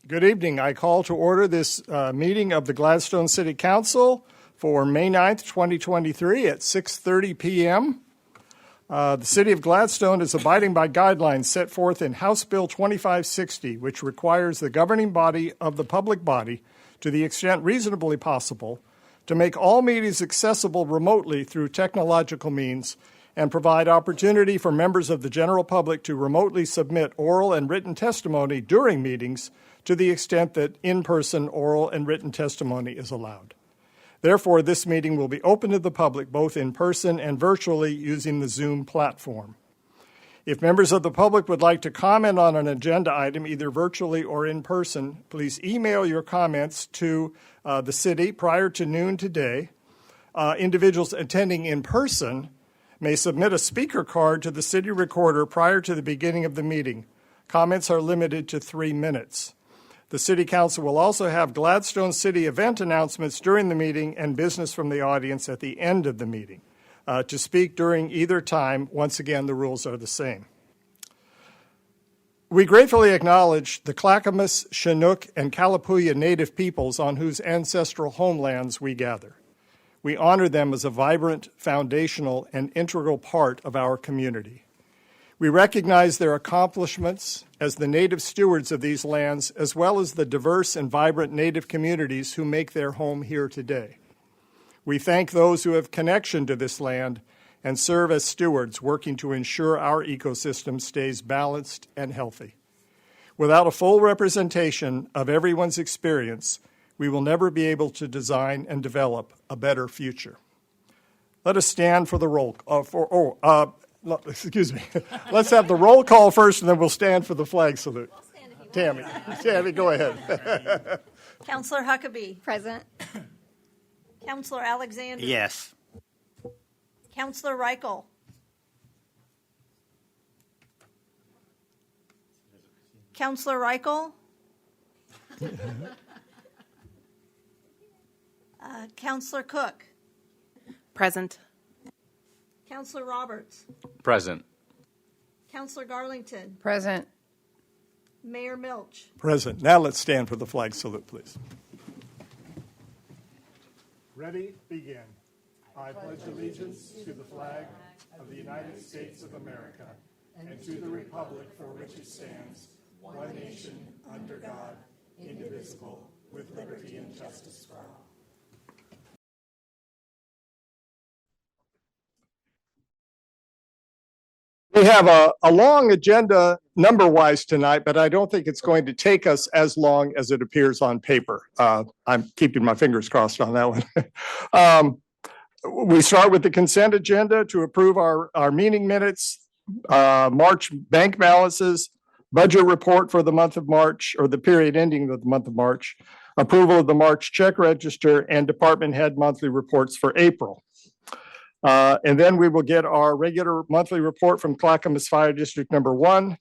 Good evening. I call to order this meeting of the Gladstone City Council for May 9th, 2023 at 6:30 p.m. The City of Gladstone is abiding by guidelines set forth in House Bill 2560, which requires the governing body of the public body, to the extent reasonably possible, to make all meetings accessible remotely through technological means and provide opportunity for members of the general public to remotely submit oral and written testimony during meetings to the extent that in-person oral and written testimony is allowed. Therefore, this meeting will be open to the public both in person and virtually using the Zoom platform. If members of the public would like to comment on an agenda item, either virtually or in person, please email your comments to the city prior to noon today. Individuals attending in person may submit a speaker card to the city recorder prior to the beginning of the meeting. Comments are limited to 3 minutes. The City Council will also have Gladstone City event announcements during the meeting and business from the audience at the end of the meeting. To speak during either time, once again, the rules are the same. We gratefully acknowledge the Clackamas, Chinook, and Kalapuya Native peoples on whose ancestral homelands we gather. We honor them as a vibrant, foundational, and integral part of our community. We recognize their accomplishments as the native stewards of these lands, as well as the diverse and vibrant native communities who make their home here today. We thank those who have connection to this land and serve as stewards, working to ensure our ecosystem stays balanced and healthy. Without a full representation of everyone's experience, we will never be able to design and develop a better future. Let us stand for the roll. Excuse me. Let's have the roll call first, and then we'll stand for the flag salute. Tammy, go ahead. Councillor Huckabee. Present. Councillor Alexander. Yes. Councillor Reichel. Councillor Reichel. Councillor Cook. Present. Councillor Roberts. Present. Councillor Garlington. Present. Mayor Milch. Present. Now let's stand for the flag salute, please. Ready, begin. I pledge allegiance to the flag of the United States of America and to the republic for which it stands, one nation, under God, indivisible, with liberty and justice for all. We have a long agenda number-wise tonight, but I don't think it's going to take us as long as it appears on paper. I'm keeping my fingers crossed on that one. We start with the consent agenda to approve our meeting minutes, March bank balances, budget report for the month of March, or the period ending with the month of March, approval of the March check register, and department head monthly reports for April. And then we will get our regular monthly report from Clackamas Fire District Number 1,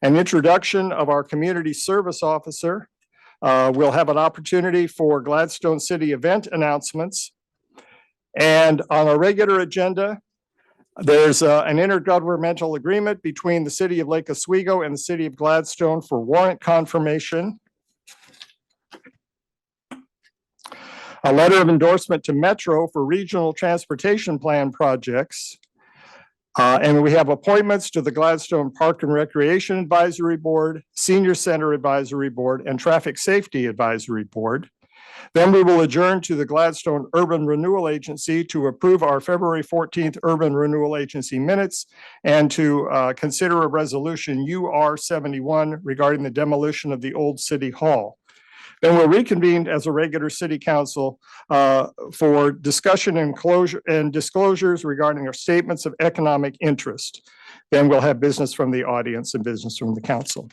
an introduction of our community service officer. We'll have an opportunity for Gladstone City event announcements. And on our regular agenda, there's an intergovernmental agreement between the City of Lake Oswego and the City of Gladstone for warrant confirmation. A letter of endorsement to Metro for regional transportation plan projects. And we have appointments to the Gladstone Park and Recreation Advisory Board, Senior Center Advisory Board, and Traffic Safety Advisory Board. Then we will adjourn to the Gladstone Urban Renewal Agency to approve our February 14th Urban Renewal Agency minutes and to consider a resolution UR 71 regarding the demolition of the old City Hall. Then we'll reconvene as a regular city council for discussion and disclosures regarding our statements of economic interest. Then we'll have business from the audience and business from the council.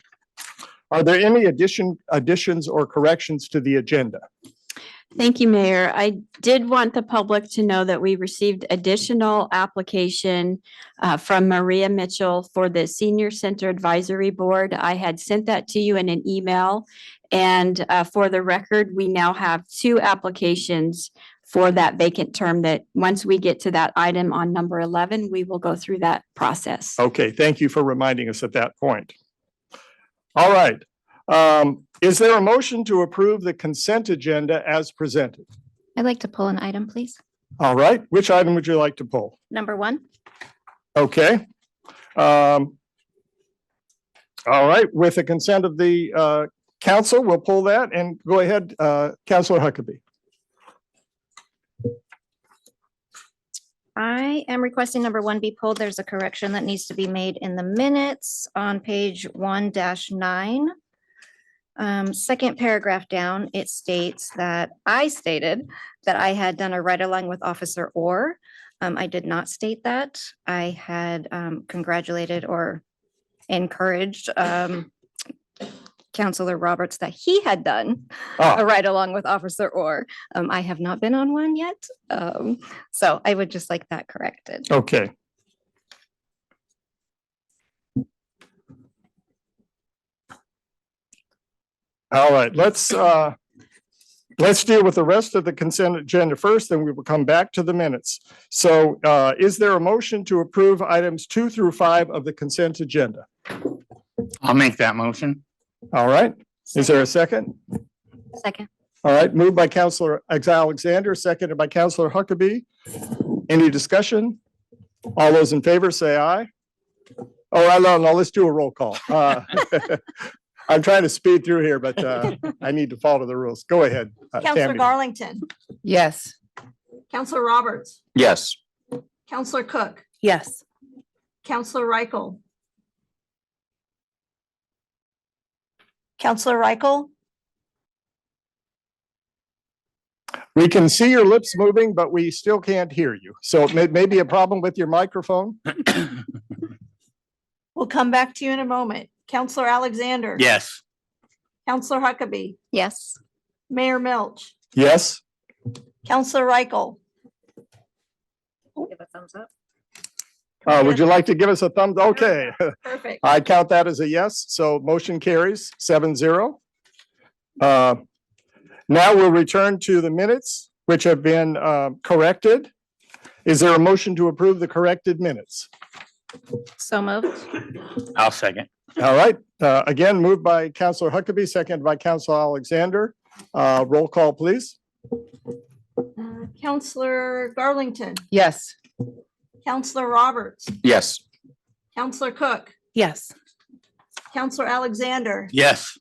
Are there any additions or corrections to the agenda? Thank you, Mayor. I did want the public to know that we received additional application from Maria Mitchell for the Senior Center Advisory Board. I had sent that to you in an email. And for the record, we now have 2 applications for that vacant term that once we get to that item on number 11, we will go through that process. Okay, thank you for reminding us at that point. All right. Is there a motion to approve the consent agenda as presented? I'd like to pull an item, please. All right, which item would you like to pull? Number 1. Okay. All right, with the consent of the council, we'll pull that and go ahead, Councilor Huckabee. I am requesting number 1 be pulled. There's a correction that needs to be made in the minutes on page 1-9. Second paragraph down, it states that I stated that I had done a ride along with Officer Orr. I did not state that. I had congratulated or encouraged Counselor Roberts that he had done a ride along with Officer Orr. I have not been on one yet. So I would just like that corrected. Okay. All right, let's deal with the rest of the consent agenda first, then we will come back to the minutes. So is there a motion to approve items 2 through 5 of the consent agenda? I'll make that motion. All right, is there a second? Second. All right, moved by Counselor Alexander, seconded by Counselor Huckabee. Any discussion? All those in favor say aye. Oh, no, let's do a roll call. I'm trying to speed through here, but I need to follow the rules. Go ahead. Counselor Tammy. Garlington, Yes. Counselor Roberts, Yes. Counselor Cook, Yes. Counselor Reichel. Counselor Reichel, We can see your lips moving, but we still can't hear you. So it may be a problem with your microphone. we'll come back to you in a moment. Counselor Alexander. Yes. Counselor Huckabee, Yes. Mayor Milch, Yes? Counselor Reichel. Give a thumbs up. Would you like to give us a thumbs? Okay. Perfect. I count that as a yes, so motion carries 7-0. Now we'll return to the minutes, which have been corrected. Is there a motion to approve the corrected minutes? So moved. I'll second. All right, again, moved by Counselor Huckabee, seconded by Counselor Alexander. Roll call, please. Counselor Garlington, Yes. Counselor Roberts, Yes. Counselor Cook, Yes. Counselor Alexander, Yes.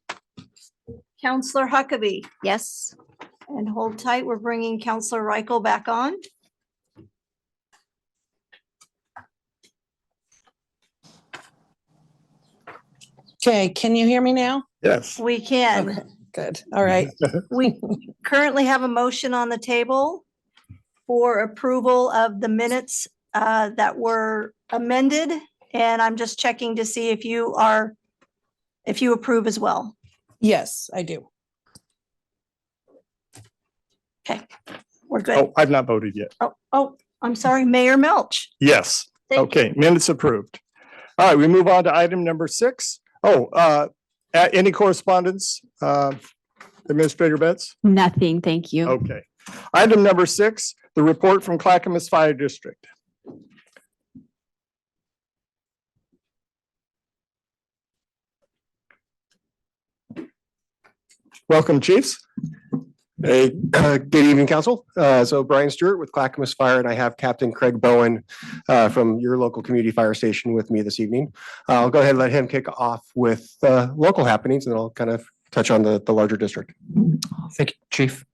Counselor Huckabee, Yes. and hold tight. We're bringing Counselor Reichel back on. Okay, can you hear me now? Yes. We can. Okay, good. All right. We currently have a motion on the table for approval of the minutes that were amended. And I'm just checking to see if you approve as well. Yes, I do. Okay, we're good. Oh, I've not voted yet. Oh, I'm sorry, Mayor Milch. Yes. Thank you. Okay, minutes approved. All right, we move on to item number 6. Any correspondence, Administrator Betts? Nothing, thank you. Okay. Item number 6, the report from Clackamas Fire District. Welcome, chiefs. Hey, good evening, council. So Brian Stewart with Clackamas Fire, and I have Captain Craig Bowen from your local community fire station with me this evening. I'll go ahead and let him kick off with local happenings, and I'll kind of touch on the larger district. Thank you, Chief.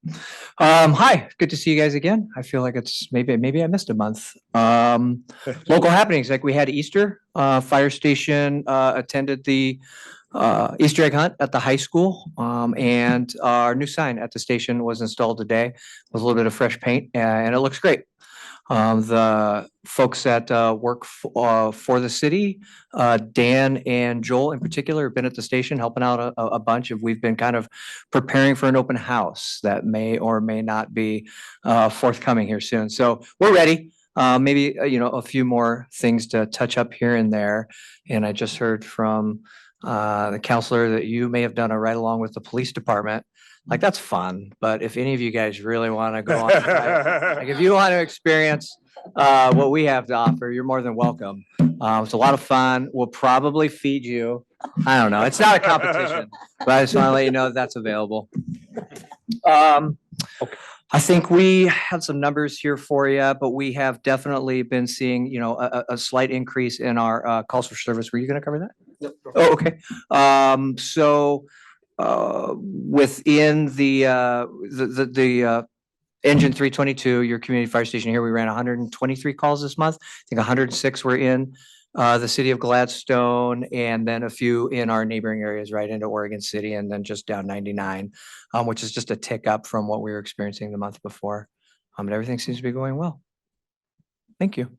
Hi, good to see you guys again. I feel like it's maybe I missed a month. Local happenings, like we had Easter, fire station attended the Easter egg hunt at the high school, and our new sign at the station was installed today with a little bit of fresh paint, and it looks great. The folks that work for the city, Dan and Joel in particular, have been at the station helping out a bunch of. We've been kind of preparing for an open house that may or may not be forthcoming here soon. So we're ready. Maybe a few more things to touch up here and there. And I just heard from the counselor that you may have done a ride along with the police department. Like, that's fun, but if any of you guys really want to go on, like if you want to experience what we have to offer, you're more than welcome. It's a lot of fun. We'll probably feed you. I don't know. It's not a competition, but I just want to let you know that that's available. I think we had some numbers here for you, but we have definitely been seeing, a slight increase in our calls for service. Were you going to cover that? Yep. Oh, okay. Within the engine 322, your community fire station here, we ran 123 calls this month. I think 106 were in the city of Gladstone, and then a few in our neighboring areas, right into Oregon City, and then just down 99, which is just a tick up from what we were experiencing the month before. But everything seems to be going well. Thank you.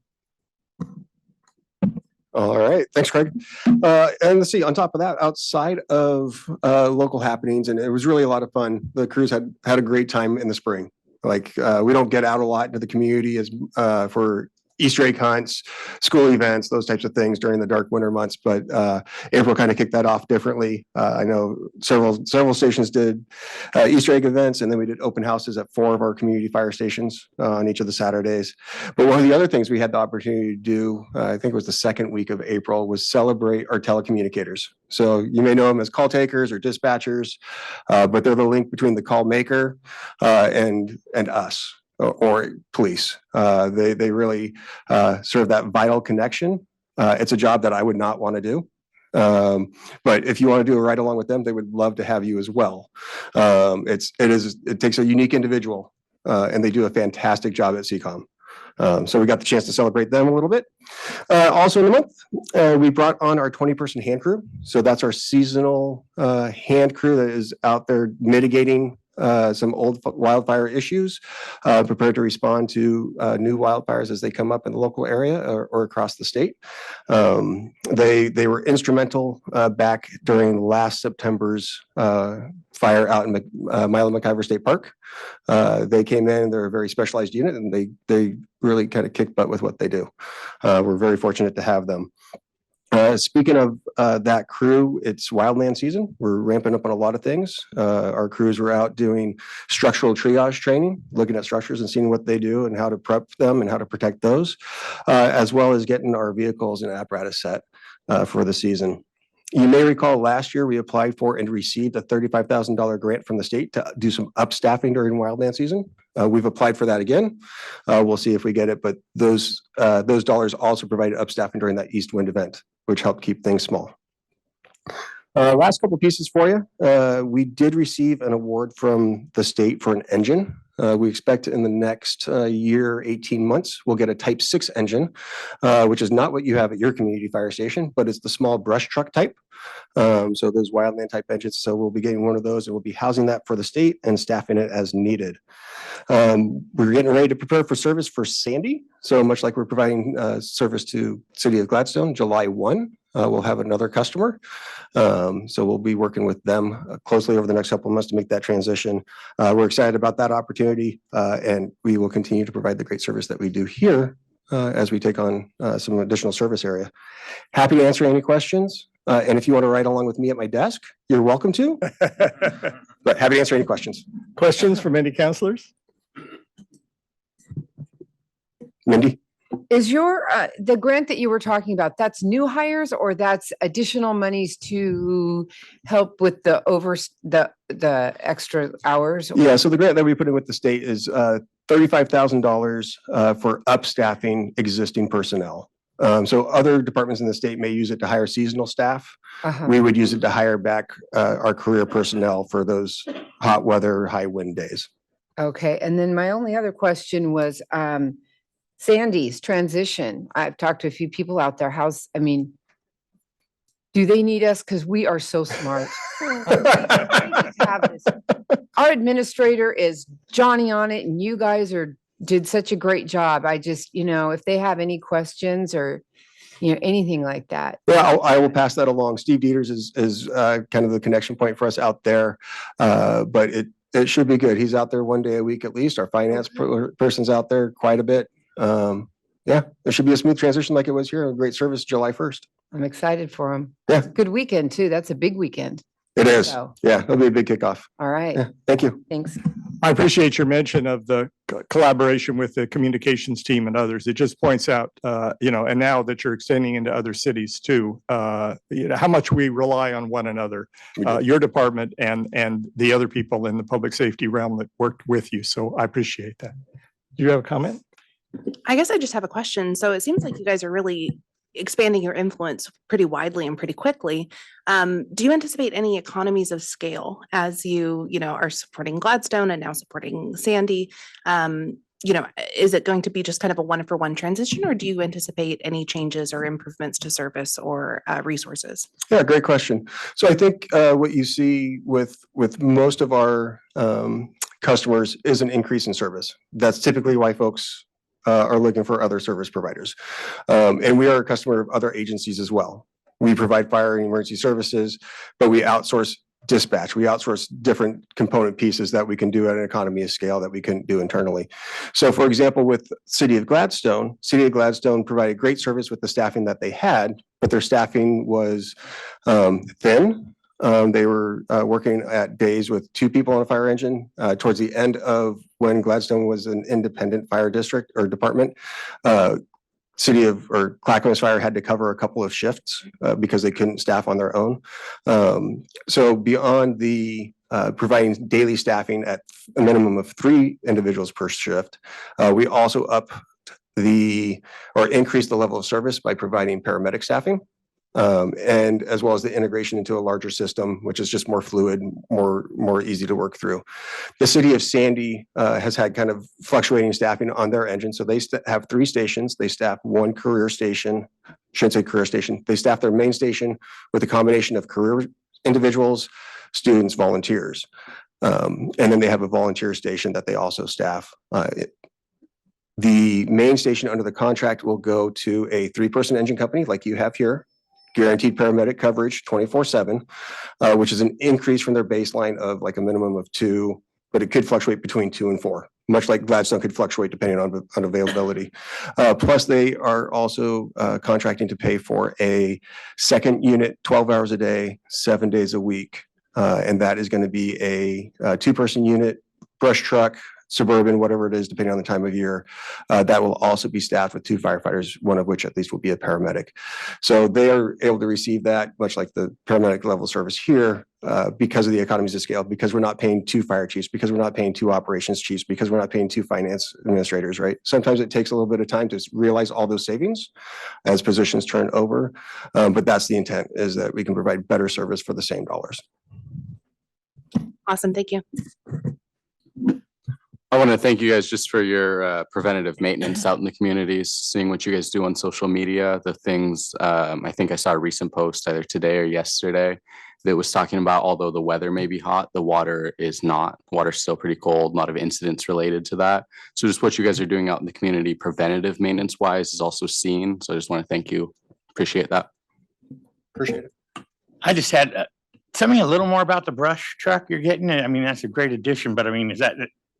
All right, thanks, Craig. And let's see, on top of that, outside of local happenings, and it was really a lot of fun. The crews had a great time in the spring. Like we don't get out a lot into the community as for Easter egg hunts, school events, those types of things during the dark winter months. But April kind of kicked that off differently. I know several stations did Easter egg events, and then we did open houses at 4 of our community fire stations on each of the Saturdays. But one of the other things we had the opportunity to do, I think it was the second week of April, was celebrate our telecommunicators. So you may know them as call takers or dispatchers, but they're the link between the call maker and us. Or police. They really serve that vital connection. It's a job that I would not want to do. But if you want to do it right along with them, they would love to have you as well. It takes a unique individual, and they do a fantastic job at CCOM. So we got the chance to celebrate them a little bit. Also in the month, we brought on our 20-person hand crew. So that's our seasonal hand crew that is out there mitigating some old wildfire issues, prepared to respond to new wildfires as they come up in the local area or across the state. They were instrumental back during last September's fire out in Milo McIver State Park. They came in, they're a very specialized unit, and they really kind of kick butt with what they do. We're very fortunate to have them. Speaking of that crew, it's wildland season. We're ramping up on a lot of things. Our crews were out doing structural triage training, looking at structures and seeing what they do and how to prep them and how to protect those, as well as getting our vehicles and apparatus set for the season. You may recall last year we applied for and received a $35,000 grant from the state to do some upstaffing during wildland season. We've applied for that again. We'll see if we get it, but those dollars also provided upstaffing during that East Wind event, which helped keep things small. Last couple pieces for you. We did receive an award from the state for an engine. We expect in the next year, 18 months, we'll get a Type 6 engine, which is not what you have at your community fire station, but it's the small brush truck type. So those wildland type engines. So we'll be getting one of those, and we'll be housing that for the state and staffing it as needed. We're getting ready to prepare for service for Sandy. So much like we're providing service to City of Gladstone, July 1, we'll have another customer. So we'll be working with them closely over the next couple of months to make that transition. We're excited about that opportunity, and we will continue to provide the great service that we do here as we take on some additional service area. Happy to answer any questions. And if you want to ride along with me at my desk, you're welcome to. But happy to answer any questions. Questions from any counselors? Mindy? Is your, the grant that you were talking about, that's new hires or that's additional monies to help with the extra hours? Yeah, so the grant that we put in with the state is $35,000 for upstaffing existing personnel. So other departments in the state may use it to hire seasonal staff. We would use it to hire back our career personnel for those hot weather, high wind days. Okay, and then my only other question was Sandy's transition. I've talked to a few people out there. Do they need us? Because we are so smart. Our administrator is Johnny on it, and you guys did such a great job. I just, if they have any questions or, anything like that. Yeah, I will pass that along. Steve Dieters is kind of the connection point for us out there, but it should be good. He's out there one day a week at least. Our finance person's out there quite a bit. Yeah, there should be a smooth transition like it was here. A great service July 1st. I'm excited for him. Yeah. Good weekend too. That's a big weekend. It is. So, Yeah, it'll be a big kickoff. all right. Yeah, thank you. Thanks. I appreciate your mention of the collaboration with the communications team and others. It just points out, and now that you're extending into other cities too, how much we rely on one another, your department and the other people in the public safety realm that worked with you. So I appreciate that. Do you have a comment? I guess I just have a question. So it seems like you guys are really expanding your influence pretty widely and pretty quickly. Do you anticipate any economies of scale as you are supporting Gladstone and now supporting Sandy? Is it going to be just kind of a one-for-one transition, or do you anticipate any changes or improvements to service or resources? Yeah, great question. So I think what you see with most of our customers is an increase in service. That's typically why folks are looking for other service providers. And we are a customer of other agencies as well. We provide fire and emergency services, but we outsource dispatch. We outsource different component pieces that we can do at an economy of scale that we couldn't do internally. So for example, with City of Gladstone provided great service with the staffing that they had, but their staffing was thin. They were working at days with 2 people on a fire engine. Towards the end of when Gladstone was an independent fire district or department, Clackamas Fire had to cover a couple of shifts because they couldn't staff on their own. So beyond the providing daily staffing at a minimum of 3 individuals per shift, we also increased the level of service by providing paramedic staffing. And as well as the integration into a larger system, which is just more fluid, more easy to work through. The city of Sandy has had kind of fluctuating staffing on their engine. So they have 3 stations. They staff 1 career station, shouldn't say career station. They staff their main station with a combination of career individuals, students, volunteers. And then they have a volunteer station that they also staff. The main station under the contract will go to a 3-person engine company like you have here. Guaranteed paramedic coverage 24/7, which is an increase from their baseline of like a minimum of 2, but it could fluctuate between 2 and 4, much like Gladstone could fluctuate depending on availability. Plus, they are also contracting to pay for a second unit 12 hours a day, 7 days a week. And that is going to be a 2-person unit, brush truck, Suburban, whatever it is, depending on the time of year, that will also be staffed with 2 firefighters, one of which at least will be a paramedic. So they are able to receive that, much like the paramedic level service here, because of the economies of scale, because we're not paying 2 fire chiefs, because we're not paying 2 operations chiefs, because we're not paying 2 finance administrators, right? Sometimes it takes a little bit of time to realize all those savings as positions turn over. But that's the intent, is that we can provide better service for the same dollars. Awesome. Thank you. I want to thank you guys just for your preventative maintenance out in the communities, seeing what you guys do on social media, the things, I think I saw a recent post either today or yesterday that was talking about, although the weather may be hot, the water is not. Water's still pretty cold, a lot of incidents related to that. So just what you guys are doing out in the community, preventative maintenance wise, is also seen. So I just want to thank you. Appreciate that. Appreciate it. I just had, tell me a little more about the brush truck you're getting. I mean, that's a great addition, but I mean,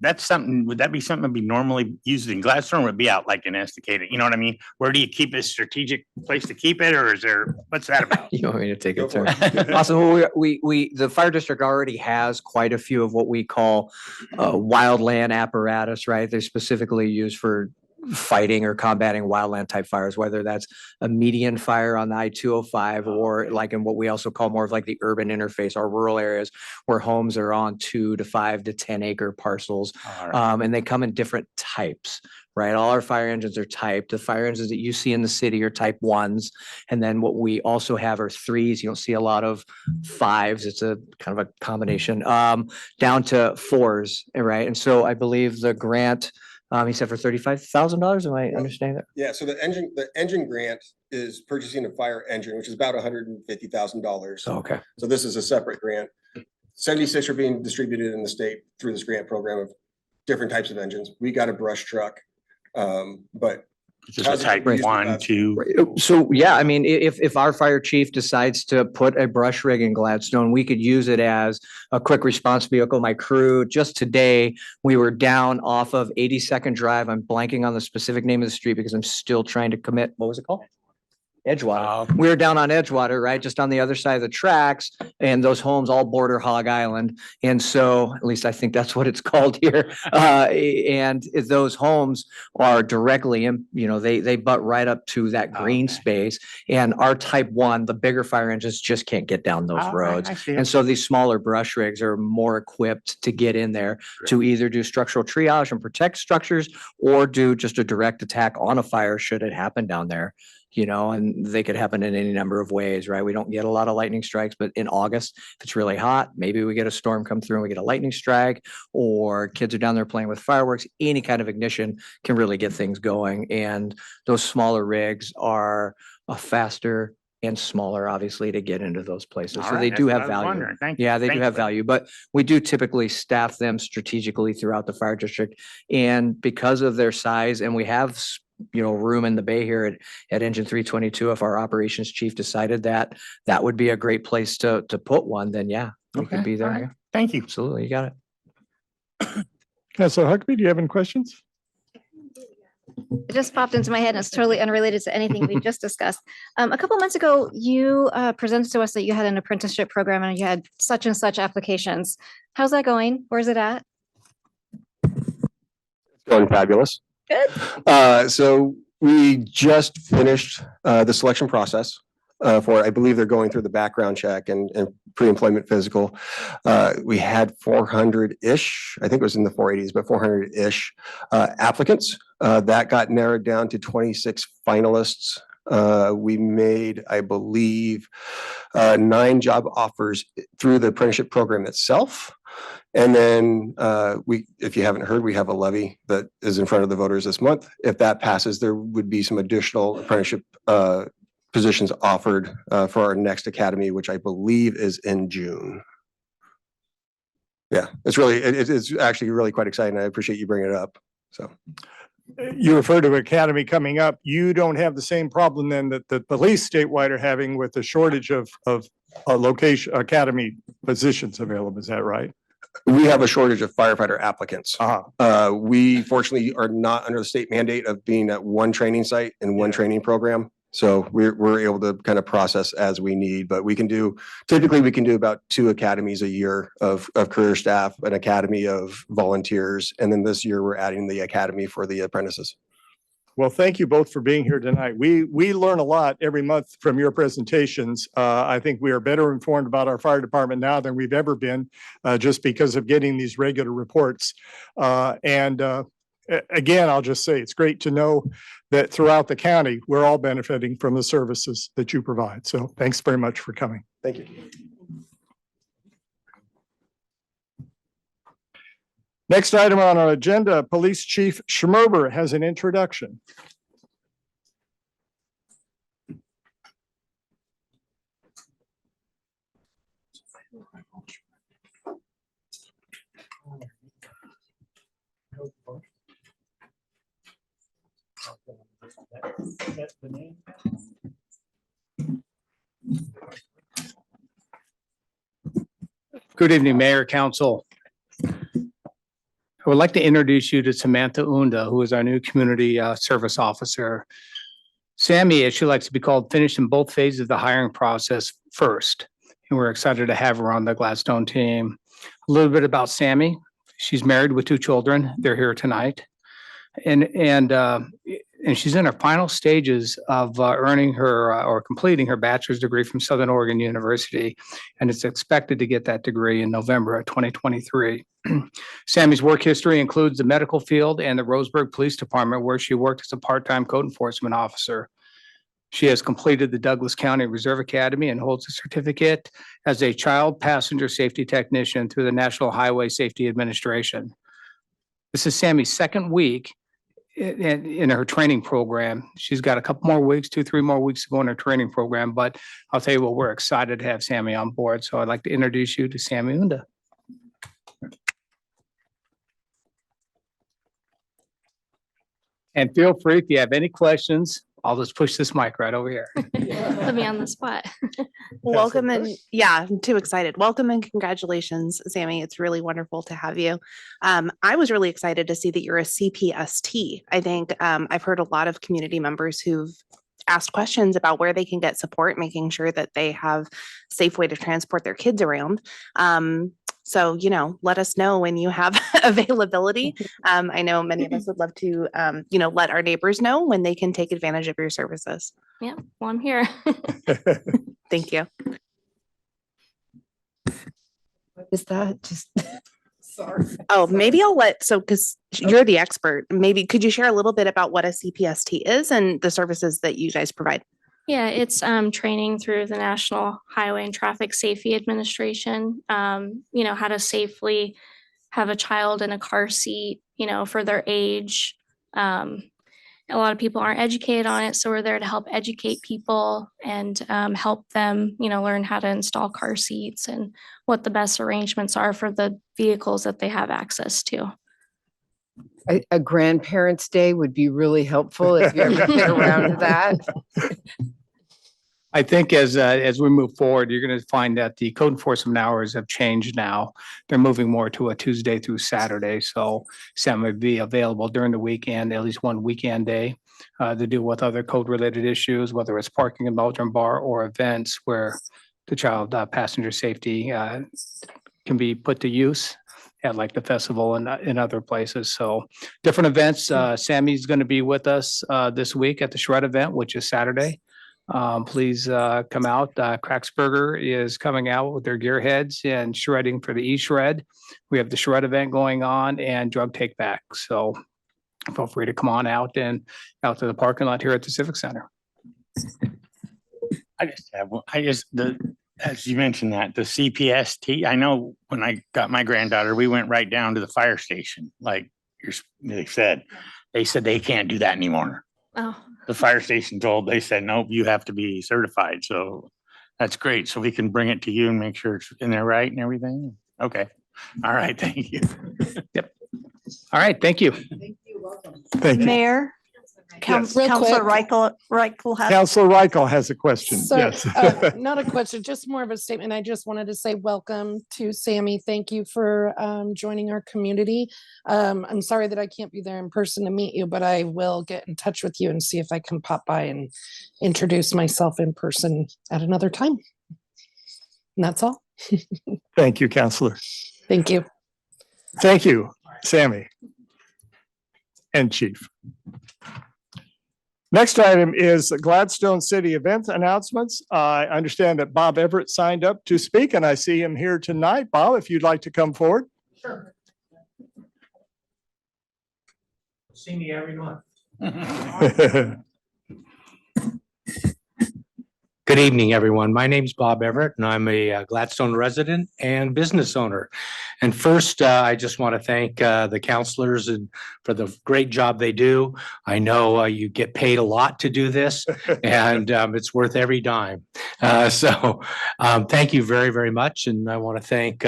that's something, would that be something that'd be normally used in Gladstone, or would it be out like in Estacada? You know what I mean? Where do you keep a strategic place to keep it, or is there, what's that about? You want me to take Go a for turn? it. Awesome. Well, the fire district already has quite a few of what we call wildland apparatus, right? They're specifically used for fighting or combating wildland type fires, whether that's a median fire on the I-205 or like in what we also call more of like the urban interface or rural areas where homes are on 2 to 5 to 10 acre parcels. All right. And they come in different types, right? All our fire engines are typed. The fire engines that you see in the city are type 1s. And then what we also have are 3s. You don't see a lot of 5s. It's a kind of a combination, down to 4s, right? And so I believe the grant, he said for $35,000. Am I understanding that? Yeah, so the engine grant is purchasing a fire engine, which is about $150,000. Okay. So this is a separate grant. 76 are being distributed in the state through this grant program of different types of engines. We got a brush truck, but It's just a type 1, 2. So, yeah, I mean, if our fire chief decides to put a brush rig in Gladstone, we could use it as a quick response vehicle. My crew, just today, we were down off of 82nd Drive. I'm blanking on the specific name of the street because I'm still trying to commit. What was it called? Edgewater. Oh. We were down on Edgewater, right? Just on the other side of the tracks, and those homes all border Hog Island. And so, at least I think that's what it's called here. And those homes are directly in, they butt right up to that green space. And our type 1, the bigger fire engines just can't get down those roads. And so these smaller brush rigs are more equipped to get in there to either do structural triage and protect structures or do just a direct attack on a fire should it happen down there. And they could happen in any number of ways, right? We don't get a lot of lightning strikes, but in August, if it's really hot, maybe we get a storm come through and we get a lightning strike, or kids are down there playing with fireworks. Any kind of ignition can really get things going. And those smaller rigs are faster and smaller, obviously, to get into those places. All So right, they do that's have what I was value. wondering. Thank you. Yeah, they do Thanks have for that. value, but we do typically staff them strategically throughout the fire district. And because of their size, and we have room in the bay here at Engine 322, if our operations chief decided that would be a great place to put one, then yeah, we could Okay, be there. all right. Yeah, Thank you. absolutely. You got it. Councilor Huckabee, do you have any questions? It just popped into my head and it's totally unrelated to anything we just discussed. A couple months ago, you presented to us that you had an apprenticeship program and you had such and such applications. How's that going? Where's it at? It's going fabulous. Good. So we just finished the selection process for it. I believe they're going through the background check and pre-employment physical. We had 400-ish, I think it was in the 480s, but 400-ish applicants. That got narrowed down to 26 finalists. We made, I believe, 9 job offers through the apprenticeship program itself. And then if you haven't heard, we have a levy that is in front of the voters this month. If that passes, there would be some additional apprenticeship positions offered for our next academy, which I believe is in June. Yeah, it's actually really quite exciting. I appreciate you bringing it up. So. You refer to academy coming up. You don't have the same problem then that the police statewide are having with the shortage of location academy positions available. Is that right? We have a shortage of firefighter applicants. Uh-huh. We fortunately are not under the state mandate of being at one training site and one training program. So we're able to kind of process as we need, but typically we can do about 2 academies a year of career staff, an academy of volunteers. And then this year we're adding the academy for the apprentices. Well, thank you both for being here tonight. We learn a lot every month from your presentations. I think we are better informed about our fire department now than we've ever been, just because of getting these regular reports. Again, I'll just say it's great to know that throughout the county, we're all benefiting from the services that you provide. So thanks very much for coming. Thank you. Next item on our agenda, Police Chief Schmerber has an introduction. Good evening, Mayor, Council. I would like to introduce you to Samantha Unda, who is our new Community Service Officer. Sammy, as she likes to be called, finished in both phases of the hiring process first, and we're excited to have her on the Gladstone team. A little bit about Sammy. She's married with 2 children. They're here tonight. And she's in her final stages of earning her or completing her bachelor's degree from Southern Oregon University, and it's expected to get that degree in November of 2023. Sammy's work history includes the medical field and the Roseburg Police Department, where she worked as a part-time code enforcement officer. She has completed the Douglas County Reserve Academy and holds a certificate as a child passenger safety technician through the National Highway Safety Administration. This is Sammy's second week in her training program. She's got a couple more weeks, 2-3 more weeks to go in her training program, but I'll tell you what, we're excited to have Sammy on board. So I'd like to introduce you to Sammy Unda. And feel free, if you have any questions, I'll just push this mic right over here. Put me on the spot. Welcome and I'm too excited. Welcome and congratulations, Sammy. It's really wonderful to have you. I was really excited to see that you're a CPST. I think I've heard a lot of community members who've asked questions about where they can get support, making sure that they have safe way to transport their kids around. So, let us know when you have availability. I know many of us would love to, let our neighbors know when they can take advantage of your services. Yeah, well, I'm here. Thank you. What is that? Just sorry. Oh, maybe because you're the expert, maybe could you share a little bit about what a CPST is and the services that you guys provide? Yeah, it's training through the National Highway and Traffic Safety Administration, how to safely have a child in a car seat, for their age. A lot of people aren't educated on it, so we're there to help educate people and help them, learn how to install car seats and what the best arrangements are for the vehicles that they have access to. A grandparents' day would be really helpful if you ever get around to that. I think as we move forward, you're going to find that the code enforcement hours have changed now. They're moving more to a Tuesday through Saturday. So Sam would be available during the weekend, at least one weekend day, to deal with other code related issues, whether it's parking in Belgian bar or events where the child passenger safety can be put to use at like the festival and in other places. So different events. Sammy's going to be with us this week at the Shred event, which is Saturday. Please come out. Cracksburger is coming out with their gearheads and shredding for the E-Shred. We have the Shred event going on and Drug Take Back. So feel free to come on out and out to the parking lot here at the Civic Center. As you mentioned that, the CPST, I know when I got my granddaughter, we went right down to the fire station. Like they said they can't do that anymore. Oh. The fire station they said, nope, you have to be certified. So that's great. So we can bring it to you and make sure it's in there right and everything. Okay. All right. Thank you. Yep. All right. Thank you. Thank you. Mayor, Yes. Real Counselor quick. Reichel has. Counselor Reichel has a question. So, Yes. not a question, just more of a statement. I just wanted to say welcome to Sammy. Thank you for joining our community. I'm sorry that I can't be there in person to meet you, but I will get in touch with you and see if I can pop by and introduce myself in person at another time. And that's all. Thank you, Counselor. Thank you. Thank you, Sammy and Chief. Next item is Gladstone City event announcements. I understand that Bob Everett signed up to speak, and I see him here tonight. Bob, if you'd like to come forward. Sure. See me every month. Good evening, everyone. My name's Bob Everett, and I'm a Gladstone resident and business owner. And first, I just want to thank the counselors and for the great job they do. I know you get paid a lot to do this, and it's worth every dime. So thank you very, very much. And I want to thank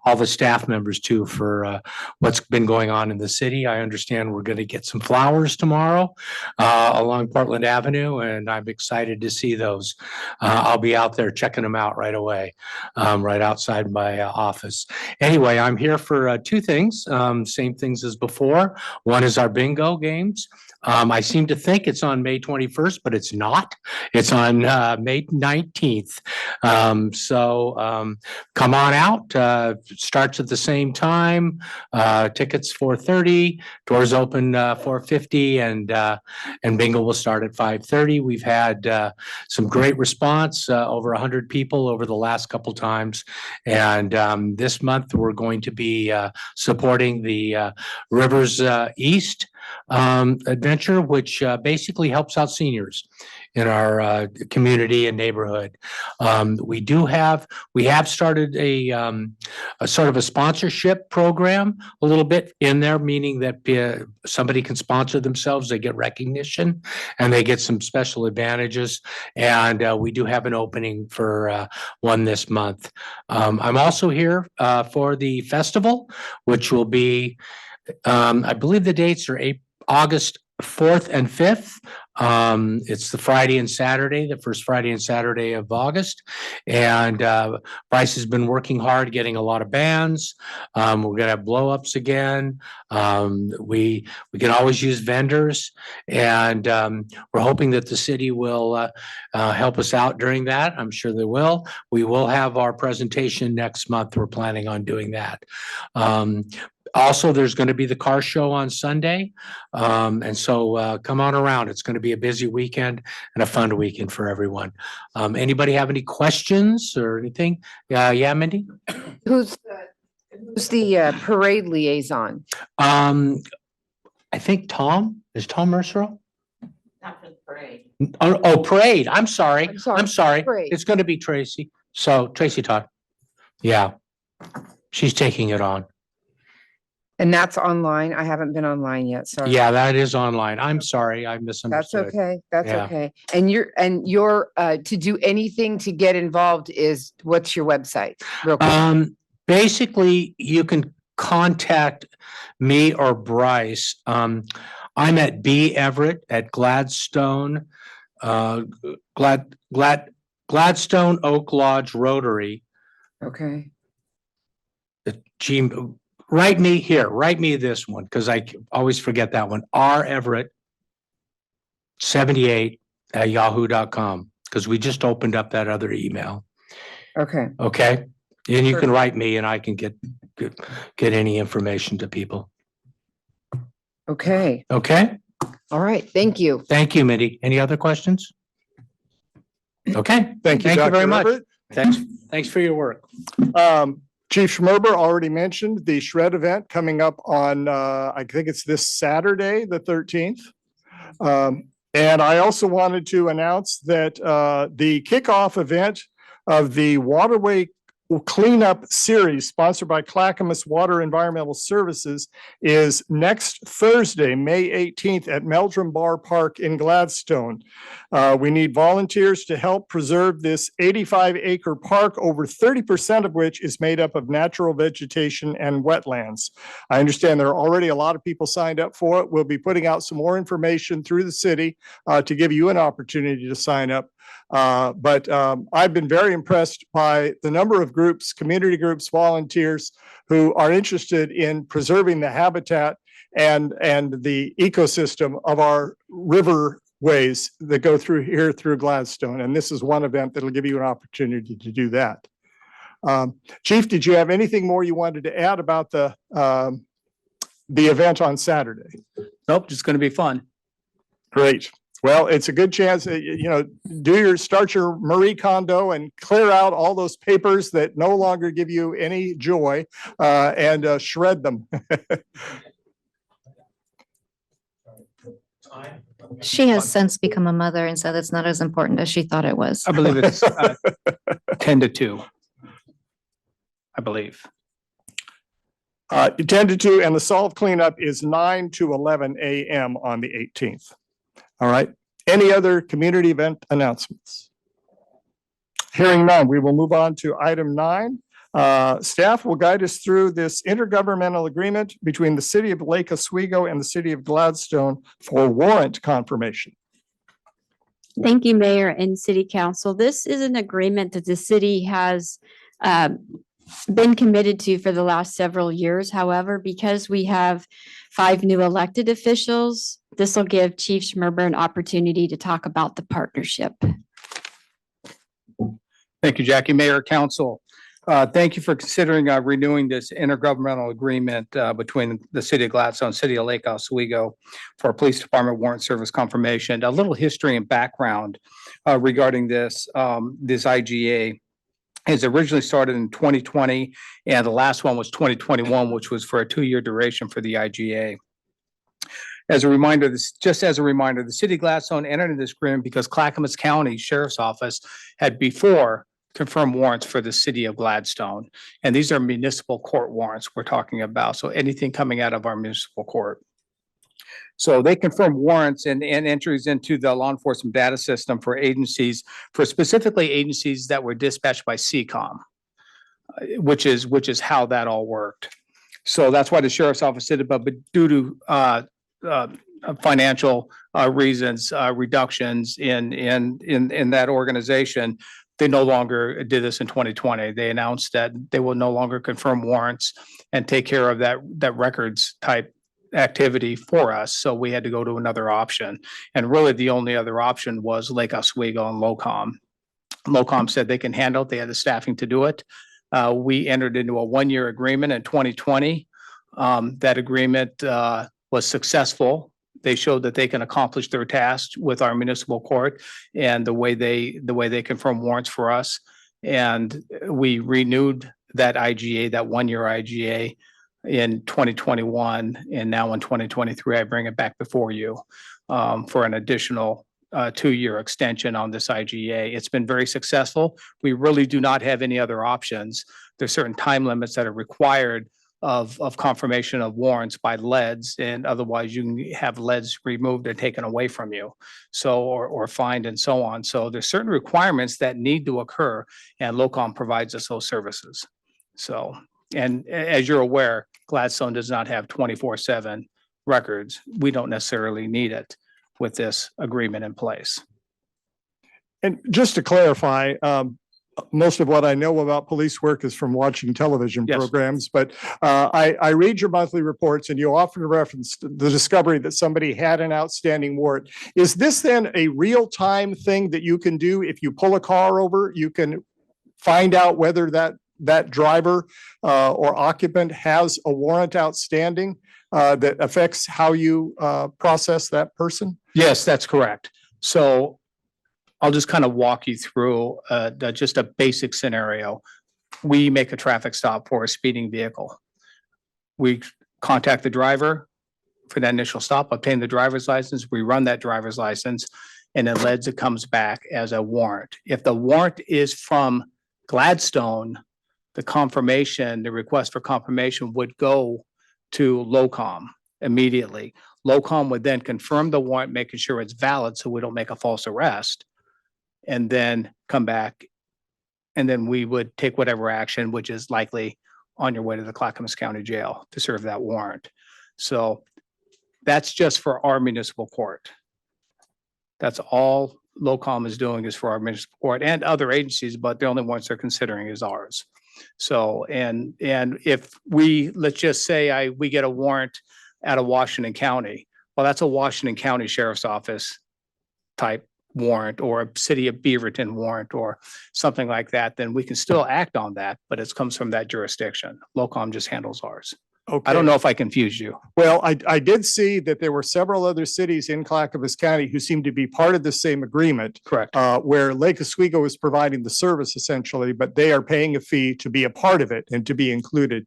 all the staff members, too, for what's been going on in the city. I understand we're going to get some flowers tomorrow along Portland Avenue, and I'm excited to see those. I'll be out there checking them out right away, right outside my office. Anyway, I'm here for two things, same things as before. One is our bingo games. I seem to think it's on May 21st, but it's not. It's on May 19th. So come on out. Starts at the same time. Tickets 4:30. Doors open 4:50, and bingo will start at 5:30. We've had some great response, over 100 people over the last couple times, and this month we're going to be supporting the Rivers East adventure, which basically helps out seniors in our community and neighborhood. We have started a sort of a sponsorship program a little bit in there, meaning that somebody can sponsor themselves, they get recognition, and they get some special advantages. And we do have an opening for one this month. I'm also here for the festival, which will be, I believe the dates are August 4th and 5th. It's the Friday and Saturday, the first Friday and Saturday of August. And Bryce has been working hard, getting a lot of bands. We're gonna have blow-ups again. We can always use vendors, and we're hoping that the city will help us out during that. I'm sure they will. We will have our presentation next month. We're planning on doing that. Also, there's going to be the car show on Sunday. And so come on around. It's going to be a busy weekend and a fun weekend for everyone. Anybody have any questions or anything? Yeah, Mindy? Who's the parade liaison? I think Tom, is Tom Mercer? Not for the parade. Oh, parade. I'm sorry. I'm sorry. Parade. It's going to be Tracy. So Tracy Todd. Yeah. She's taking it on. And that's online. I haven't been online yet, sorry. Yeah, that is online. I'm sorry. I misunderstood. That's okay. That's Yeah. okay. And your to do anything to get involved is, what's your website? Real quick. Basically, you can contact me or Bryce. I'm at B Everett at Gladstone, Gladstone Oak Lodge Rotary. Okay. Write me this one, because I always forget that one. R Everett 78 at yahoo.com, because we just opened up that other email. Okay. Okay. And you can Sure. write me and I can get any information to people. Okay. Okay. All right. Thank you. Thank you, Mindy. Any other questions? Okay. Thank you, Thank you Dr. very much. Everett. Thanks for your work. Chief Schmerber already mentioned the shred event coming up on, I think it's this Saturday, the 13th. And I also wanted to announce that the kickoff event of the Waterway Cleanup Series sponsored by Clackamas Water Environmental Services is next Thursday, May 18th at Meldrum Bar Park in Gladstone. We need volunteers to help preserve this 85-acre park, over 30% of which is made up of natural vegetation and wetlands. I understand there are already a lot of people signed up for it. We'll be putting out some more information through the city to give you an opportunity to sign up. But I've been very impressed by the number of groups, community groups, volunteers who are interested in preserving the habitat and the ecosystem of our riverways that go through here through Gladstone. And this is one event that'll give you an opportunity to do that. Chief, did you have anything more you wanted to add about the event on Saturday? Nope, just going to be fun. Great. Well, it's a good chance, start your Marie Kondo and clear out all those papers that no longer give you any joy and shred them. She has since become a mother, and so that's not as important as she thought it was. I believe it's 10 to 2. I believe. 10 to 2, and the solve cleanup is 9 to 11 a.m. on the 18th. All right. Any other community event announcements? Hearing none, we will move on to item 9. Staff will guide us through this intergovernmental agreement between the City of Lake Oswego and the City of Gladstone for warrant confirmation. Thank you, Mayor and City Council. This is an agreement that the city has been committed to for the last several years. However, because we have 5 new elected officials, this will give Chief Schmerber an opportunity to talk about the partnership. Thank you, Jackie. Mayor, Council. Thank you for considering renewing this intergovernmental agreement between the City of Gladstone, City of Lake Oswego for Police Department warrant service confirmation. A little history and background regarding this IGA. Is originally started in 2020, and the last one was 2021, which was for a 2-year duration for the IGA. As a reminder, the City of Gladstone entered into this agreement because Clackamas County Sheriff's Office had before confirmed warrants for the City of Gladstone. And these are municipal court warrants we're talking about. So anything coming out of our municipal court. So they confirm warrants and entries into the law enforcement data system for agencies, for specifically agencies that were dispatched by CCOM, which is how that all worked. So that's why the sheriff's office did it, but due to financial reasons, reductions in that organization, they no longer did this in 2020. They announced that they will no longer confirm warrants and take care of that records type activity for us. So we had to go to another option. And really the only other option was Lake Oswego and LOCOM. LOCOM said they can handle it. They had the staffing to do it. We entered into a 1-year agreement in 2020. That agreement was successful. They showed that they can accomplish their tasks with our municipal court and the way they confirm warrants for us. And we renewed that IGA, that 1-year IGA in 2021. And now in 2023, I bring it back before you for an additional 2-year extension on this IGA. It's been very successful. We really do not have any other options. There's certain time limits that are required of confirmation of warrants by LEDs, and otherwise you can have LEDs removed and taken away from you. So, or fined and so on. So there's certain requirements that need to occur, and LOCOM provides us those services. So, and as you're aware, Gladstone does not have 24/7 records. We don't necessarily need it with this agreement in place. And just to clarify, most of what I know about police work is from watching television Yes. programs, but I read your monthly reports and you often reference the discovery that somebody had an outstanding warrant. Is this then a real-time thing that you can do? If you pull a car over, you can find out whether that driver or occupant has a warrant outstanding that affects how you process that person? Yes, that's correct. So I'll just kind of walk you through just a basic scenario. We make a traffic stop for a speeding vehicle. We contact the driver for that initial stop, obtain the driver's license, we run that driver's license, and then it comes back as a warrant. If the warrant is from Gladstone, the request for confirmation would go to LOCOM immediately. LOCOM would then confirm the warrant, making sure it's valid so we don't make a false arrest, and then come back. And then we would take whatever action, which is likely on your way to the Clackamas County Jail to serve that warrant. So that's just for our municipal court. That's all LOCOM is doing is for our municipal court and other agencies, but the only ones they're considering is ours. So, and if let's just say we get a warrant out of Washington County, well, that's a Washington County Sheriff's Office type warrant or a city of Beaverton warrant or something like that, then we can still act on that, but it comes from that jurisdiction. LOCOM just handles ours. Okay. I don't know if I confused you. Well, I did see that there were several other cities in Clackamas County who seemed to be part of the same agreement. Correct. Where Lake Oswego is providing the service essentially, but they are paying a fee to be a part of it and to be included.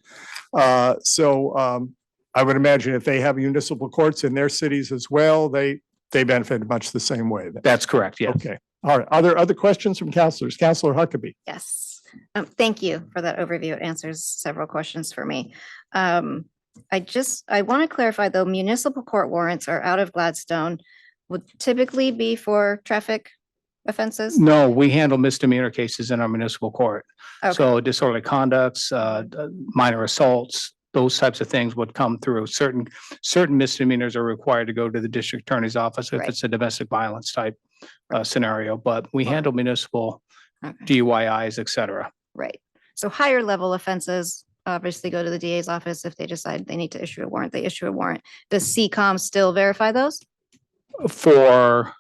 So I would imagine if they have municipal courts in their cities as well, they benefit much the same way. That's correct. Yes. Okay. All right. Are there other questions from councilors? Councilor Huckabee. Yes. Thank you for that overview. It answers several questions for me. I want to clarify though, municipal court warrants are out of Gladstone would typically be for traffic offenses? No, we handle misdemeanor cases in our municipal court. Okay. So disorderly conducts, minor assaults, those types of things would come through. Certain misdemeanors are required to go to the district attorney's office if Right. it's a domestic violence type scenario, but we handle municipal Okay. DUIs, et cetera. Right. So higher level offenses obviously go to the DA's office. If they decide they need to issue a warrant, they issue a warrant. Does CCOM still verify those? For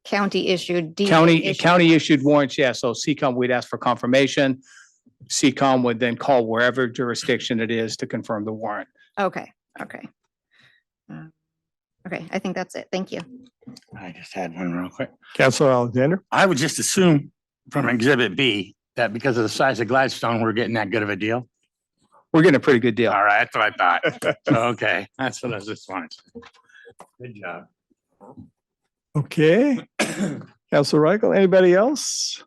County issued, DA county issued? issued warrants, yeah. So CCOM, we'd ask for confirmation. CCOM would then call wherever jurisdiction it is to confirm the warrant. Okay, okay. Okay, I think that's it. Thank you. I just had one real quick. Councilor Alexander. I would just assume from Exhibit B that because of the size of Gladstone, we're getting that good of a deal. We're getting a pretty good deal. All right, that's what I thought. Okay, that's what I just wanted. Good job. Okay. Councilor Reichel, anybody else?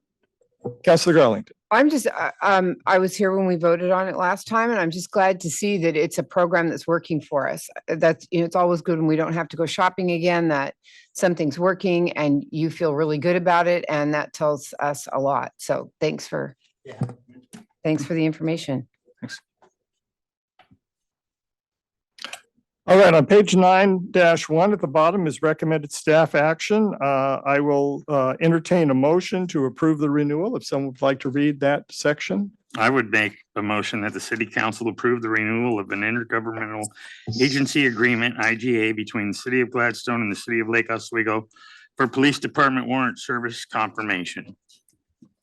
Councilor Garlington. I'm just, I was here when we voted on it last time, and I'm just glad to see that it's a program that's working for us. That's, it's always good when we don't have to go shopping again, that something's working and you feel really good about it. And that tells us a lot. So thanks for the information. All All right, on page 9-1 at the bottom is recommended staff action. I will entertain a motion to approve the renewal. If someone would like to read that section. I would make a motion that the city council approve the renewal of an intergovernmental agency agreement, IGA, between the city of Gladstone and the city of Lake Oswego for police department warrant service confirmation.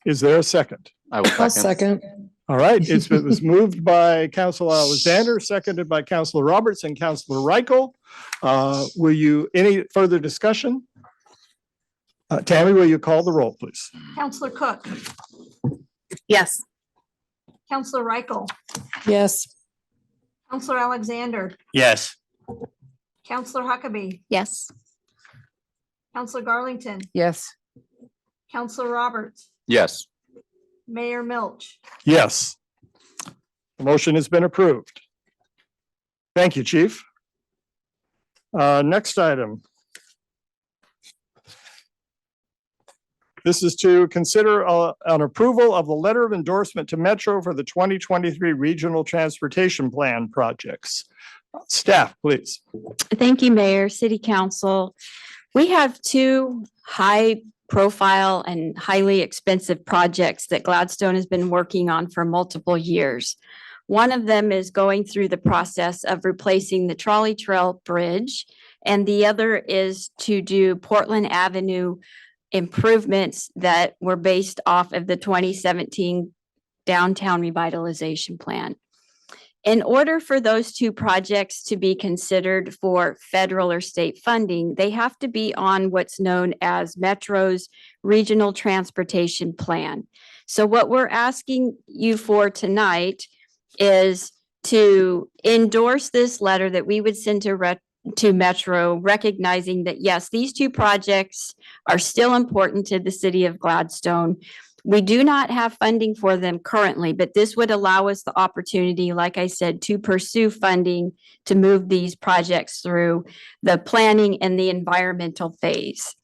Is there a second? I will I'll second. second. All right, it was moved by Councilor Alexander, seconded by Councilor Roberts and Councilor Reichel. Any further discussion? Tammy, will you call the roll, please? Counselor Cook, Yes. Counselor Reichel, Yes. Counselor Alexander, Yes. Counselor Huckabee, Yes. Counselor Garlington, Yes. Counselor Roberts, Yes. Mayor Milch. Yes. The motion has been approved. Thank you, Chief. Next item. This is to consider an approval of the letter of endorsement to Metro for the 2023 Regional Transportation Plan projects. Staff, please. Thank you, Mayor, City Council. We have two high-profile and highly expensive projects that Gladstone has been working on for multiple years. One of them is going through the process of replacing the Trolley Trail Bridge, and the other is to do Portland Avenue improvements that were based off of the 2017 Downtown Revitalization Plan. In order for those two projects to be considered for federal or state funding, they have to be on what's known as Metro's Regional Transportation Plan. So what we're asking you for tonight is to endorse this letter that we would send to Metro, recognizing that, yes, these two projects are still important to the city of Gladstone. We do not have funding for them currently, but this would allow us the opportunity, like I said, to pursue funding to move these projects through the planning and the environmental phase.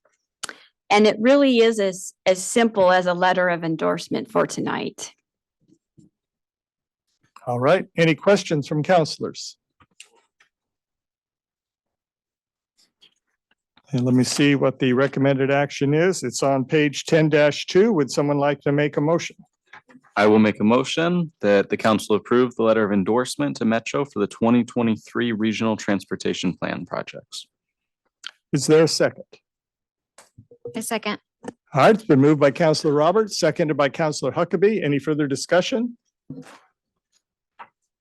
And it really is as simple as a letter of endorsement for tonight. All right, any questions from councilors? And let me see what the recommended action is. It's on page 10-2. Would someone like to make a motion? I will make a motion that the council approve the letter of endorsement to Metro for the 2023 Regional Transportation Plan projects. Is there a second? A second. All right, it's been moved by Councilor Roberts, seconded by Councilor Huckabee. Any further discussion?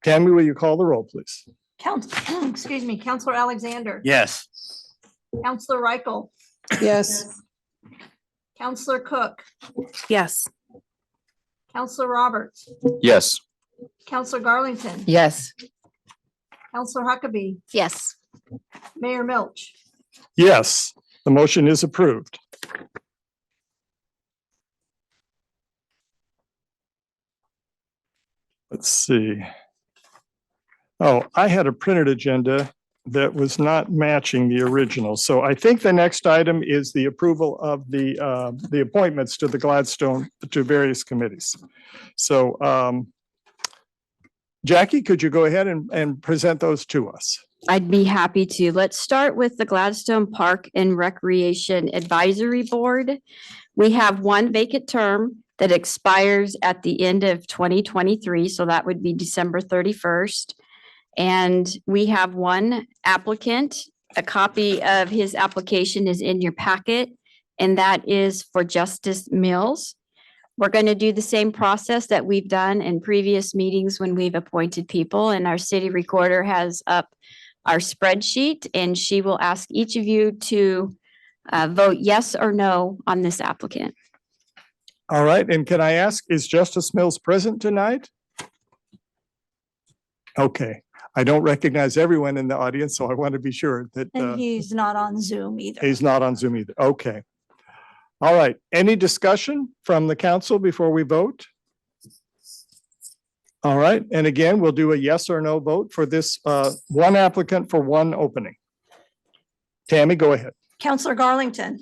Tammy, will you call the roll, please? Excuse me, Counselor Alexander. Yes. Counselor Reichel, Yes. Counselor Cook, Yes. Counselor Roberts, Yes. Counselor Garlington, Yes. Counselor Huckabee, Yes. Mayor Milch. Yes, the motion is approved. Let's see. Oh, I had a printed agenda that was not matching the original. So I think the next item is the approval of the appointments to the Gladstone, to various committees. So Jackie, could you go ahead and present those to us? I'd be happy to. Let's start with the Gladstone Park and Recreation Advisory Board. We have one vacant term that expires at the end of 2023, so that would be December 31st. And we have one applicant. A copy of his application is in your packet, and that is for Justice Mills. We're going to do the same process that we've done in previous meetings when we've appointed people, and our city recorder has up our spreadsheet, and she will ask each of you to vote yes or no on this applicant. All right, and can I ask, is Justice Mills present tonight? Okay, I don't recognize everyone in the audience, so I want to be sure that And he's not on Zoom either. he's not on Zoom either. Okay. All right, any discussion from the council before we vote? All right, and again, we'll do a yes or no vote for this one applicant for one opening. Tammy, go ahead. Counselor Garlington,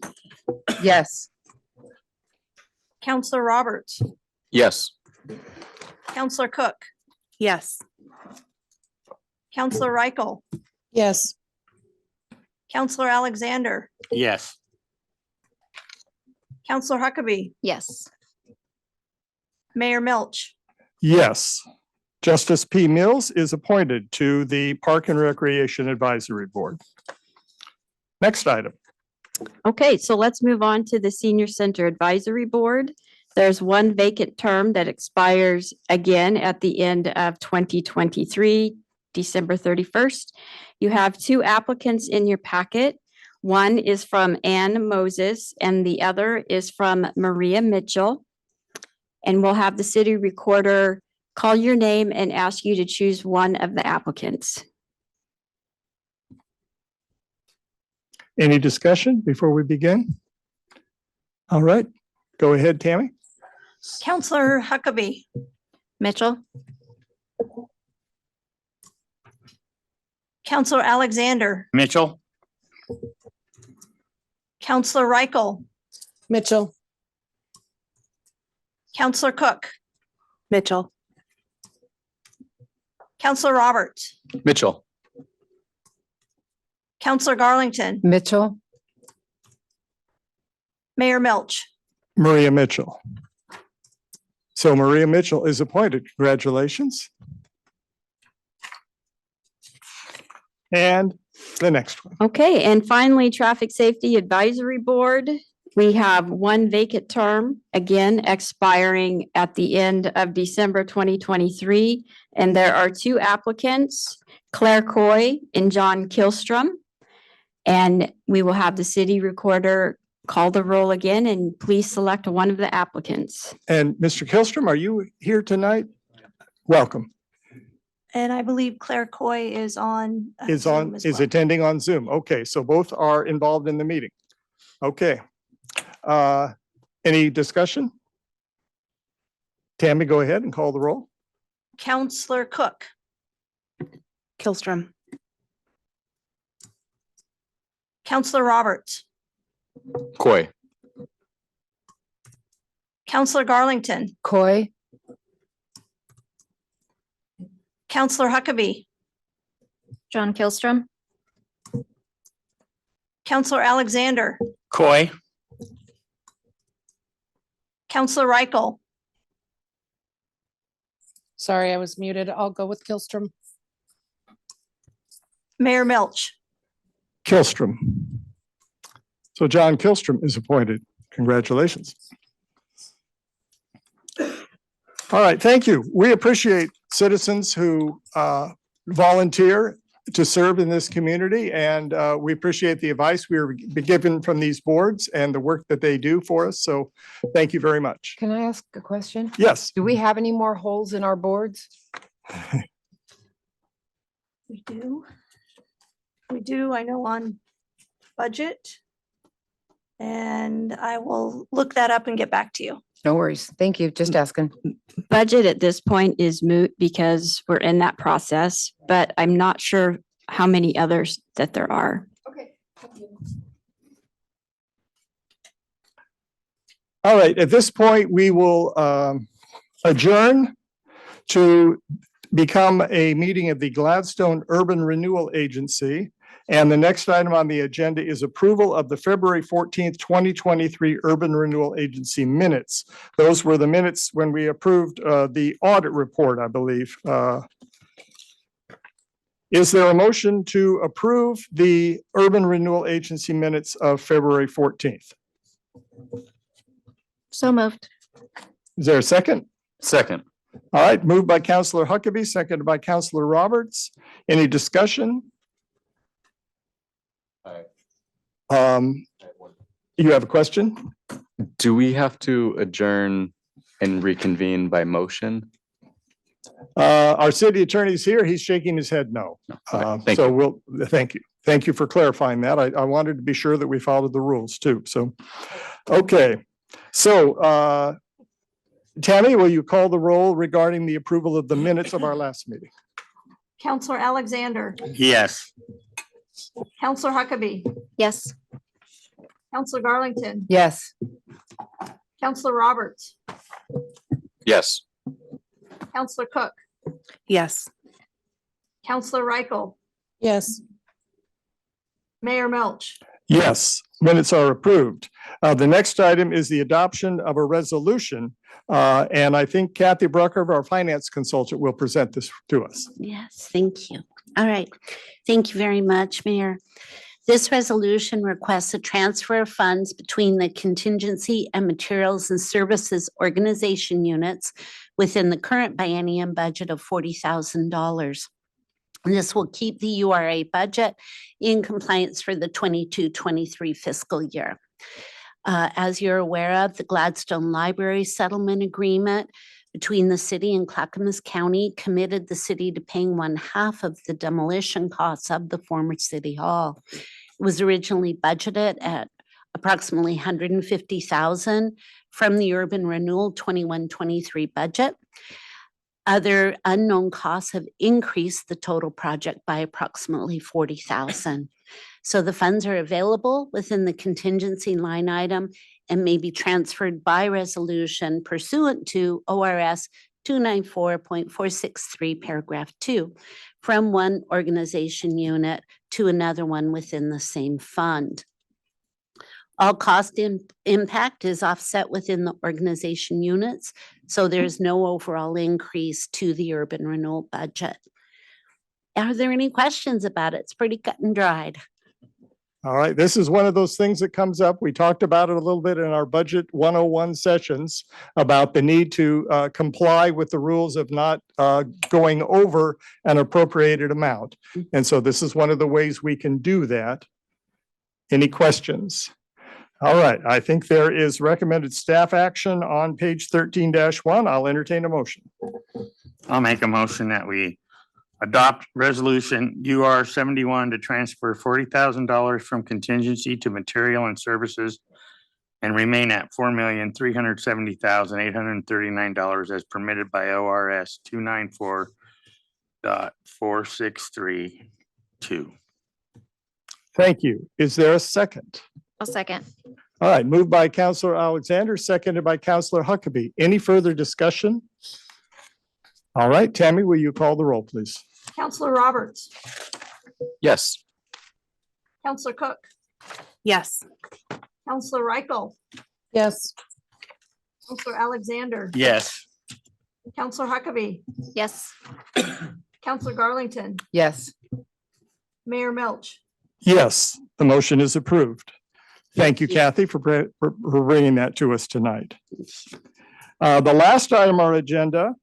Yes. Counselor Roberts, Yes. Counselor Cook, Yes. Counselor Reichel, Yes. Counselor Alexander, Yes. Counselor Huckabee, Yes. Mayor Milch. Yes. Justice P. Mills is appointed to the Park and Recreation Advisory Board. Next item. Okay, so let's move on to the Senior Center Advisory Board. There's one vacant term that expires again at the end of 2023, December 31st. You have two applicants in your packet. One is from Ann Moses and the other is from Maria Mitchell. And we'll have the city recorder call your name and ask you to choose one of the applicants. Any discussion before we begin? All right, go ahead, Tammy. Counselor Huckabee, Mitchell, Counselor Alexander, Mitchell? Counselor Reichel, Mitchell. Counselor Cook, Mitchell. Counselor Roberts, Mitchell. Counselor Garlington, Mitchell, Mayor Milch. Maria Mitchell. So Maria Mitchell is appointed. Congratulations. And the next one. Okay, and finally, Traffic Safety Advisory Board. We have one vacant term, again expiring at the end of December 2023. And there are two applicants, Claire Coy and John Kilstrom. And we will have the city recorder call the roll again, and please select one of the applicants. And Mr. Kilstrom, are you here tonight? Welcome. And I believe Claire Coy is on. Is Zoom as well. attending on Zoom. Okay, so both are involved in the meeting. Okay. Any discussion? Tammy, go ahead and call the roll. Counselor Cook, Killstrom. Counselor Roberts, Coy. Counselor Garlington, Coy, Counselor Huckabee, John Kilstrom, Counselor Alexander, Coy? Counselor Reichel, Sorry, I was muted. I'll go with Killstrom. Mayor Milch. Kilstrom. So John Kilstrom is appointed. Congratulations. All right, thank you. We appreciate citizens who volunteer to serve in this community, and we appreciate the advice we are given from these boards and the work that they do for us. So thank you very much. can I ask a question? Yes. Do we have any more holes in our boards? We do. We do, I know on budget. And I will look that up and get back to you. No worries. Thank you. Just asking. Budget at this point is moot because we're in that process, but I'm not sure how many others that there are. Okay. All right, at this point, we will adjourn to become a meeting of the Gladstone Urban Renewal Agency. And the next item on the agenda is approval of the February 14th, 2023 Urban Renewal Agency minutes. Those were the minutes when we approved the audit report, I believe. Is there a motion to approve the Urban Renewal Agency minutes of February 14th? so moved. Is there a second? Second. All right, moved by Counselor Huckabee, seconded by Counselor Roberts. Any discussion? You have a question? Do we have to adjourn and reconvene by motion? Our city attorney's here. He's shaking his head no. Thank So you. thank you. Thank you for clarifying that. I wanted to be sure that we followed the rules too. So, okay. So, Tammy, will you call the roll regarding the approval of the minutes of our last meeting? Counselor Alexander, Yes. Counselor Huckabee, Yes. Counselor Garlington, Yes. Counselor Roberts, Yes. Counselor Cook, Yes. Counselor Reichel, Yes. Mayor Melch. Yes, minutes are approved. The next item is the adoption of a resolution. And I think Kathy Brucker, our finance consultant, will present this to us. Yes, thank you. All right. Thank you very much, Mayor. This resolution requests a transfer of funds between the contingency and materials and services organization units within the current biennium budget of $40,000. This will keep the URA budget in compliance for the 22-23 fiscal year. As you're aware of, the Gladstone Library Settlement Agreement between the city and Clackamas County committed the city to paying 1/2 of the demolition costs of the former city hall. It was originally budgeted at approximately $150,000 from the urban renewal 21-23 budget. Other unknown costs have increased the total project by approximately $40,000. So the funds are available within the contingency line item and may be transferred by resolution pursuant to ORS 294.463, paragraph 2, from one organization unit to another one within the same fund. All cost impact is offset within the organization units, so there's no overall increase to the urban renewal budget. Are there any questions about it? It's pretty cut and dried. All right, this is one of those things that comes up. We talked about it a little bit in our budget 101 sessions about the need to comply with the rules of not going over an appropriated amount. And so this is one of the ways we can do that. Any questions? All right, I think there is recommended staff action on page 13-1. I'll entertain a motion. I'll make a motion that we adopt resolution UR 71 to transfer $40,000 from contingency to material and services and remain at $4,370,839 as permitted by ORS 294.4632. Thank you. Is there a second? I'll second. All right, moved by Counselor Alexander, seconded by Counselor Huckabee. Any further discussion? All right, Tammy, will you call the roll, please? Counselor Roberts. Yes. Counselor Cook. Yes. Counselor Reichel. Yes. Counselor Alexander. Yes. Counselor Huckabee. Yes. Counselor Garlington. Yes. Mayor Melch. Yes, the motion is approved. Thank you, Kathy, for bringing that to us tonight. The last item on our agenda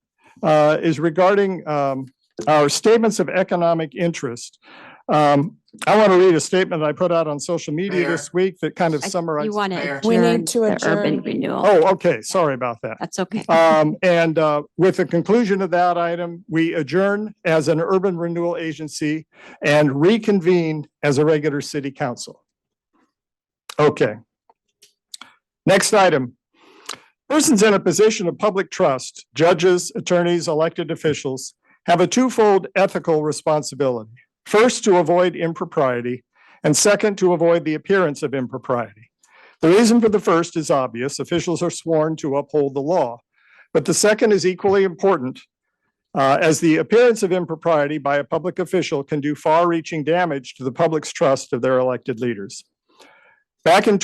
is regarding our statements of economic interest. I want to read a statement I put out on social media this week that kind of You summarizes. want to We need adjourn to the urban adjourn. renewal. Oh, okay, sorry about that. That's okay. And with the conclusion of that item, we adjourn as an urban renewal agency and reconvene as a regular city council. Okay. Next item. Persons in a position of public trust, judges, attorneys, elected officials, have a twofold ethical responsibility. First, to avoid impropriety, and second, to avoid the appearance of impropriety. The reason for the first is obvious. Officials are sworn to uphold the law. But the second is equally important, as the appearance of impropriety by a public official can do far-reaching damage to the public's trust of their elected leaders. Back in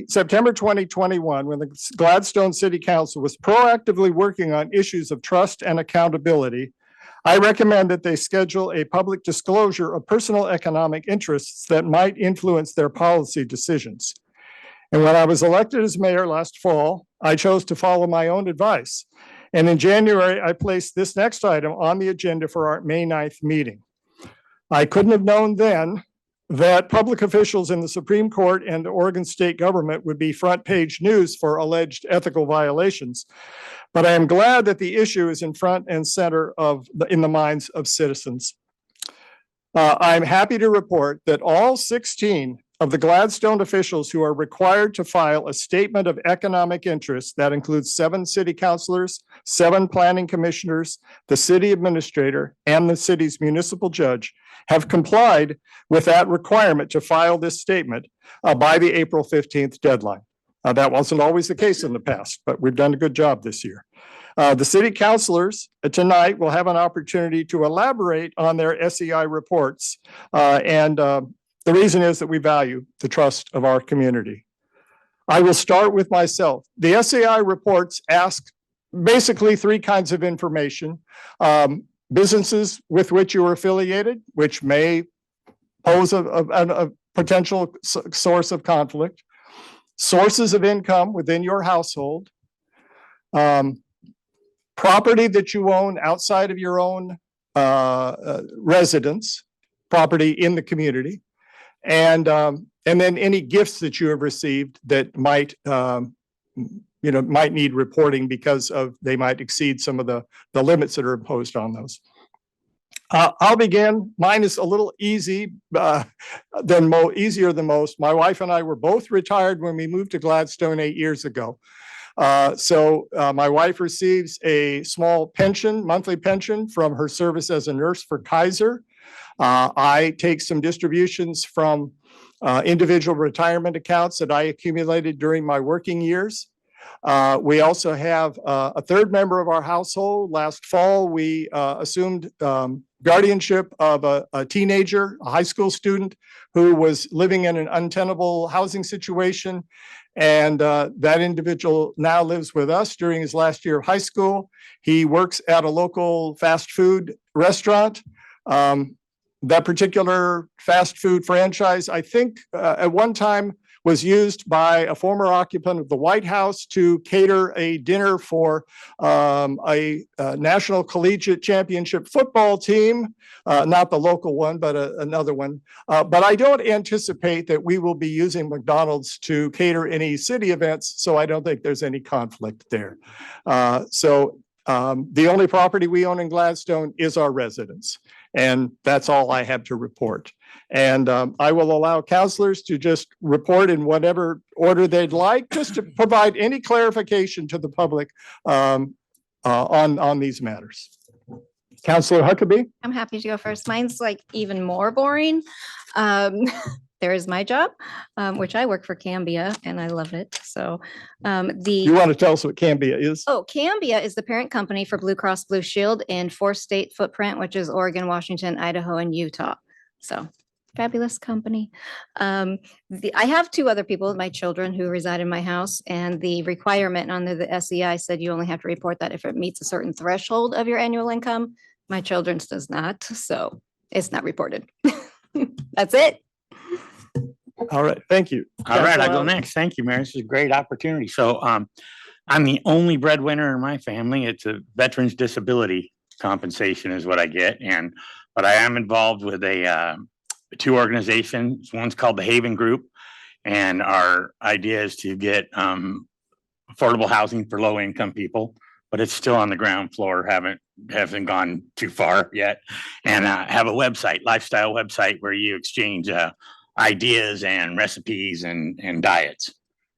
September 2021, when the Gladstone City Council was proactively working on issues of trust and accountability, I recommend that they schedule a public disclosure of personal economic interests that might influence their policy decisions. And when I was elected as mayor last fall, I chose to follow my own advice. And in January, I placed this next item on the agenda for our May 9th meeting. I couldn't have known then that public officials in the Supreme Court and the Oregon state government would be front page news for alleged ethical violations. But I am glad that the issue is in front and center in the minds of citizens. I'm happy to report that all 16 of the Gladstone officials who are required to file a statement of economic interest that includes 7 city councilors, 7 planning commissioners, the city administrator, and the city's municipal judge have complied with that requirement to file this statement by the April 15th deadline. That wasn't always the case in the past, but we've done a good job this year. The city councilors tonight will have an opportunity to elaborate on their SEI reports and The reason is that we value the trust of our community. I will start with myself. The SAI reports ask basically three kinds of information. Businesses with which you are affiliated, which may pose a potential source of conflict. Sources of income within your household. Property that you own outside of your own residence, property in the community. And then any gifts that you have received that might might need reporting because they might exceed some of the limits that are imposed on those. I'll begin. Mine is a little easier than most. My wife and I were both retired when we moved to Gladstone 8 years ago. So my wife receives a small pension, monthly pension from her service as a nurse for Kaiser. I take some distributions from individual retirement accounts that I accumulated during my working years. We also have a third member of our household. Last fall, we assumed guardianship of a teenager, a high school student who was living in an untenable housing situation. And that individual now lives with us during his last year of high school. He works at a local fast food restaurant. That particular fast food franchise, I think at one time was used by a former occupant of the White House to cater a dinner for a National Collegiate Championship football team, not the local one, but another one. But I don't anticipate that we will be using McDonald's to cater any city events, so I don't think there's any conflict there. The only property we own in Gladstone is our residence. And that's all I have to report. And I will allow counselors to just report in whatever order they'd like, just to provide any clarification to the public on these matters. Counselor Huckabee? I'm happy to go first. Mine's like even more boring. There is my job, which I work for Cambia and I love it. So You want to tell us what Cambia is? Oh, Cambia is the parent company for Blue Cross Blue Shield in 4-state footprint, which is Oregon, Washington, Idaho, and Utah. So fabulous company. I have two other people, my children who reside in my house, and the requirement under the SEI said you only have to report that if it meets a certain threshold of your annual income. My children's does not, so it's not reported. That's it. All right, thank you. All right, I go Counselor next. Thank you, Mary. This is a great opportunity. So I'm the only breadwinner in my family. It's a veterans disability compensation is what I get. But I am involved with two organizations. One's called the Haven Group. And our idea is to get affordable housing for low income people, but it's still on the ground floor. Haven't gone too far yet. And have a website, lifestyle website where you exchange ideas and recipes and diets.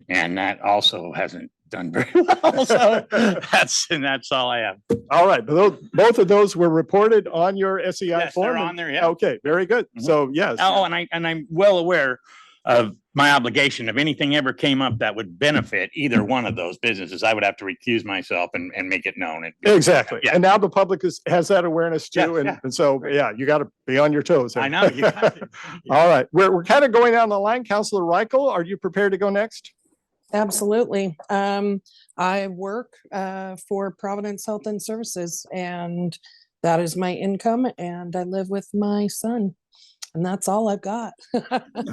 And that also hasn't done very well. So that's all I have. All right, both of those were reported on your SEI Yes, form? they're on there, yeah. Okay, very good. So yes. Oh, and I'm well aware of my obligation. If anything ever came up that would benefit either one of those businesses, I would have to recuse myself and make it known. Exactly. Yeah. And now the public has that awareness too. Yes, And so, yeah, you got to be on your toes. I know. You got to. All right. We're kind of going down the line. Counselor Reichel, are you prepared to go next? Absolutely. I work for Providence Health and Services, and that is my income, and I live with my son. And that's all I've got.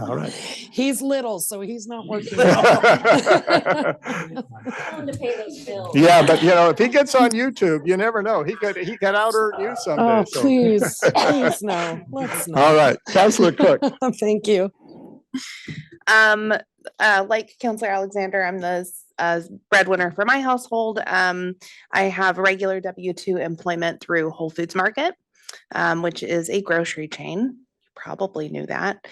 All right. He's little, so he's not working. Yeah, but if he gets on YouTube, you never know. He could out earn you someday. Oh, so. please no. Let's not. All right, Counselor Cook. Thank you. Like Counselor Alexander, I'm the breadwinner for my household. I have regular W-2 employment through Whole Foods Market, which is a grocery chain. Probably knew that.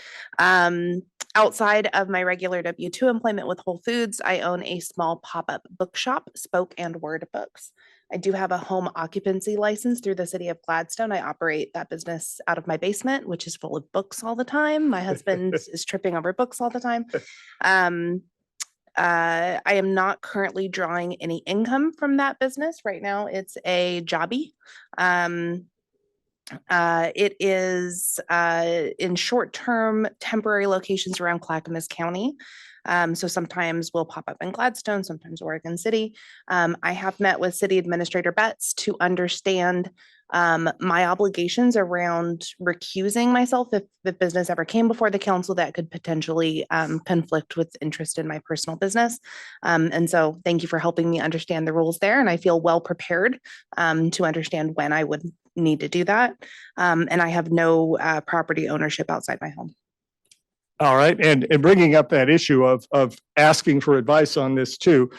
Outside of my regular W-2 employment with Whole Foods, I own a small pop-up bookshop, Spoke and Word Books. I do have a home occupancy license through the city of Gladstone. I operate that business out of my basement, which is full of books all the time. My husband is tripping over books all the time. I am not currently drawing any income from that business. Right now, it's a jobby. It is in short-term temporary locations around Clackamas County. So sometimes we'll pop up in Gladstone, sometimes Oregon City. I have met with City Administrator Betts to understand my obligations around recusing myself if the business ever came before the council that could potentially conflict with interest in my personal business. And so thank you for helping me understand the rules there. And I feel well prepared to understand when I would need to do that. And I have no property ownership outside my home. All right, and bringing up that issue of asking for advice on this too,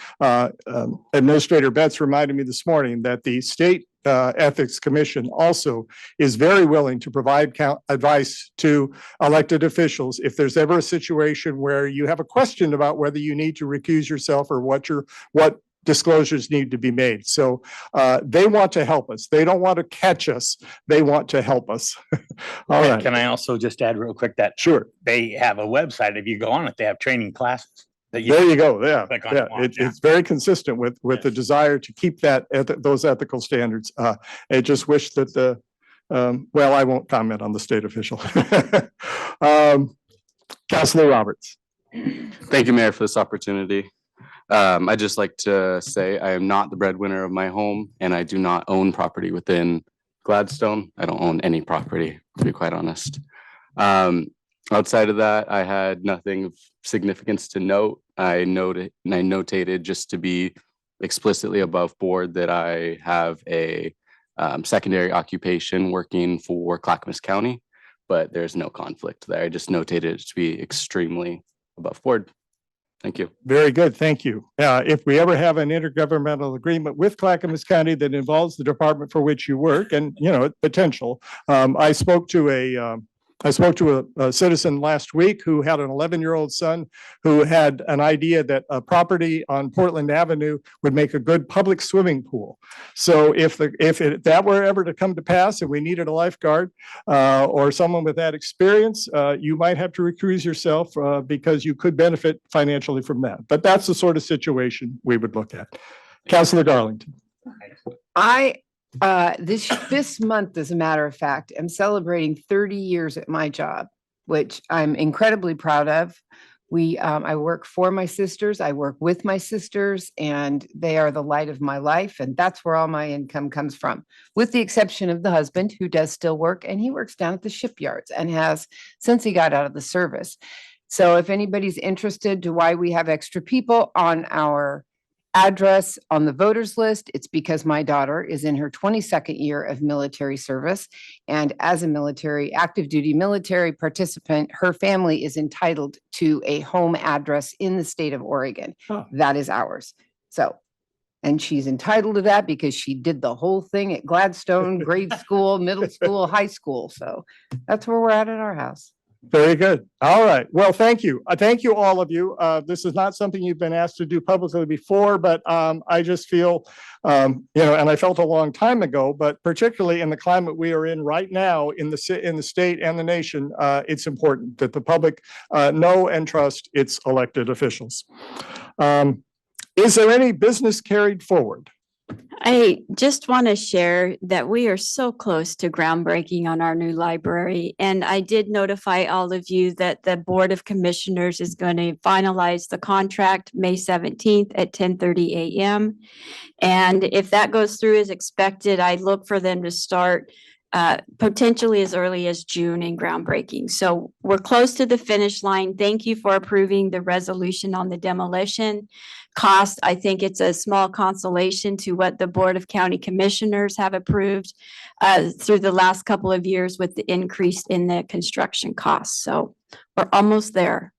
Administrator Betts reminded me this morning that the State Ethics Commission also is very willing to provide advice to elected officials if there's ever a situation where you have a question about whether you need to recuse yourself or what disclosures need to be made. So they want to help us. They don't want to catch us. They want to help us. All right. Can I also just add real quick that Sure. they have a website. If you go on it, they have training classes. There you go. Yeah. click on Yeah. and watch, yeah. It's very consistent with the Yes. desire to keep that those ethical standards. I just wish that well, I won't comment on the state official. Councilor Roberts. Thank you, Mayor, for this opportunity. I'd just like to say I am not the breadwinner of my home, and I do not own property within Gladstone. I don't own any property, to be quite honest. Outside of that, I had nothing of significance to note. I notated just to be explicitly above board that I have a secondary occupation working for Clackamas County, but there's no conflict there. I just notated it to be extremely above board. Thank you. Very good. Thank you. If we ever have an intergovernmental agreement with Clackamas County that involves the department for which you work and, potential, I spoke to a citizen last week who had an 11-year-old son who had an idea that a property on Portland Avenue would make a good public swimming pool. So if that were ever to come to pass and we needed a lifeguard or someone with that experience, you might have to recuse yourself because you could benefit financially from that. But that's the sort of situation we would look at. Councilor Darlington. This month, as a matter of fact, I'm celebrating 30 years at my job, which I'm incredibly proud of. I work for my sisters, I work with my sisters, and they are the light of my life. And that's where all my income comes from, with the exception of the husband who does still work, and he works down at the shipyards and has since he got out of the service. So if anybody's interested to why we have extra people on our address on the voters list, it's because my daughter is in her 22nd year of military service. And as a active duty military participant, her family is entitled to a home address in the state of Oregon. Oh. That is ours. And she's entitled to that because she did the whole thing at Gladstone, grade school, middle school, high school. So that's where we're at our house. Very good. All right. Well, thank you. Thank you, all of you. This is not something you've been asked to do publicly before, but I just feel, and I felt a long time ago, but particularly in the climate we are in right now in the state and the nation, it's important that the public know and trust its elected officials. Is there any business carried forward? I just want to share that we are so close to groundbreaking on our new library. And I did notify all of you that the Board of Commissioners is going to finalize the contract May 17th at 10:30 a.m. And if that goes through as expected, I look for them to start potentially as early as June in groundbreaking. So we're close to the finish line. Thank you for approving the resolution on the demolition cost. I think it's a small consolation to what the Board of County Commissioners have approved through the last couple of years with the increase in the construction costs. So we're almost there.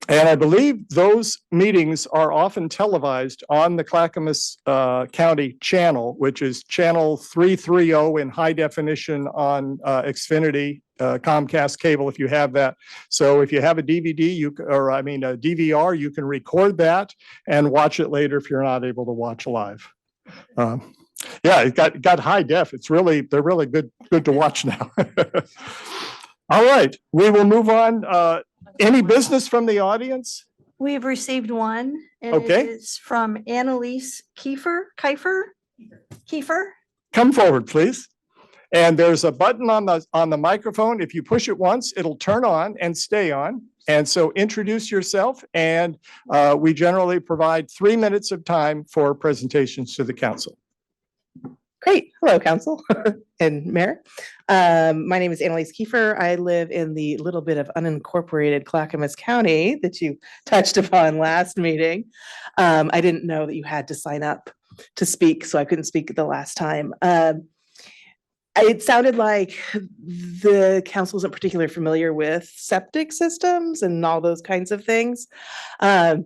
And I believe those meetings are often televised on the Clackamas County channel, which is channel 330 in high definition on Xfinity, Comcast cable, if you have that. So if you have a DVD, a DVR, you can record that and watch it later if you're not able to watch live. Yeah, it got high def. They're really good to watch now. All right, we will move on. Any business from the audience? We've received one, and Okay. it is from Annalise Kiefer. Come forward, please. And there's a button on the microphone. If you push it once, it'll turn on and stay on. And so introduce yourself, and we generally provide 3 minutes of time for presentations to the council. Great. Hello, council and mayor. My name is Annalise Kiefer. I live in the little bit of unincorporated Clackamas County that you touched upon last meeting. I didn't know that you had to sign up to speak, so I couldn't speak the last time. It sounded like the council wasn't particularly familiar with septic systems and all those kinds of things. And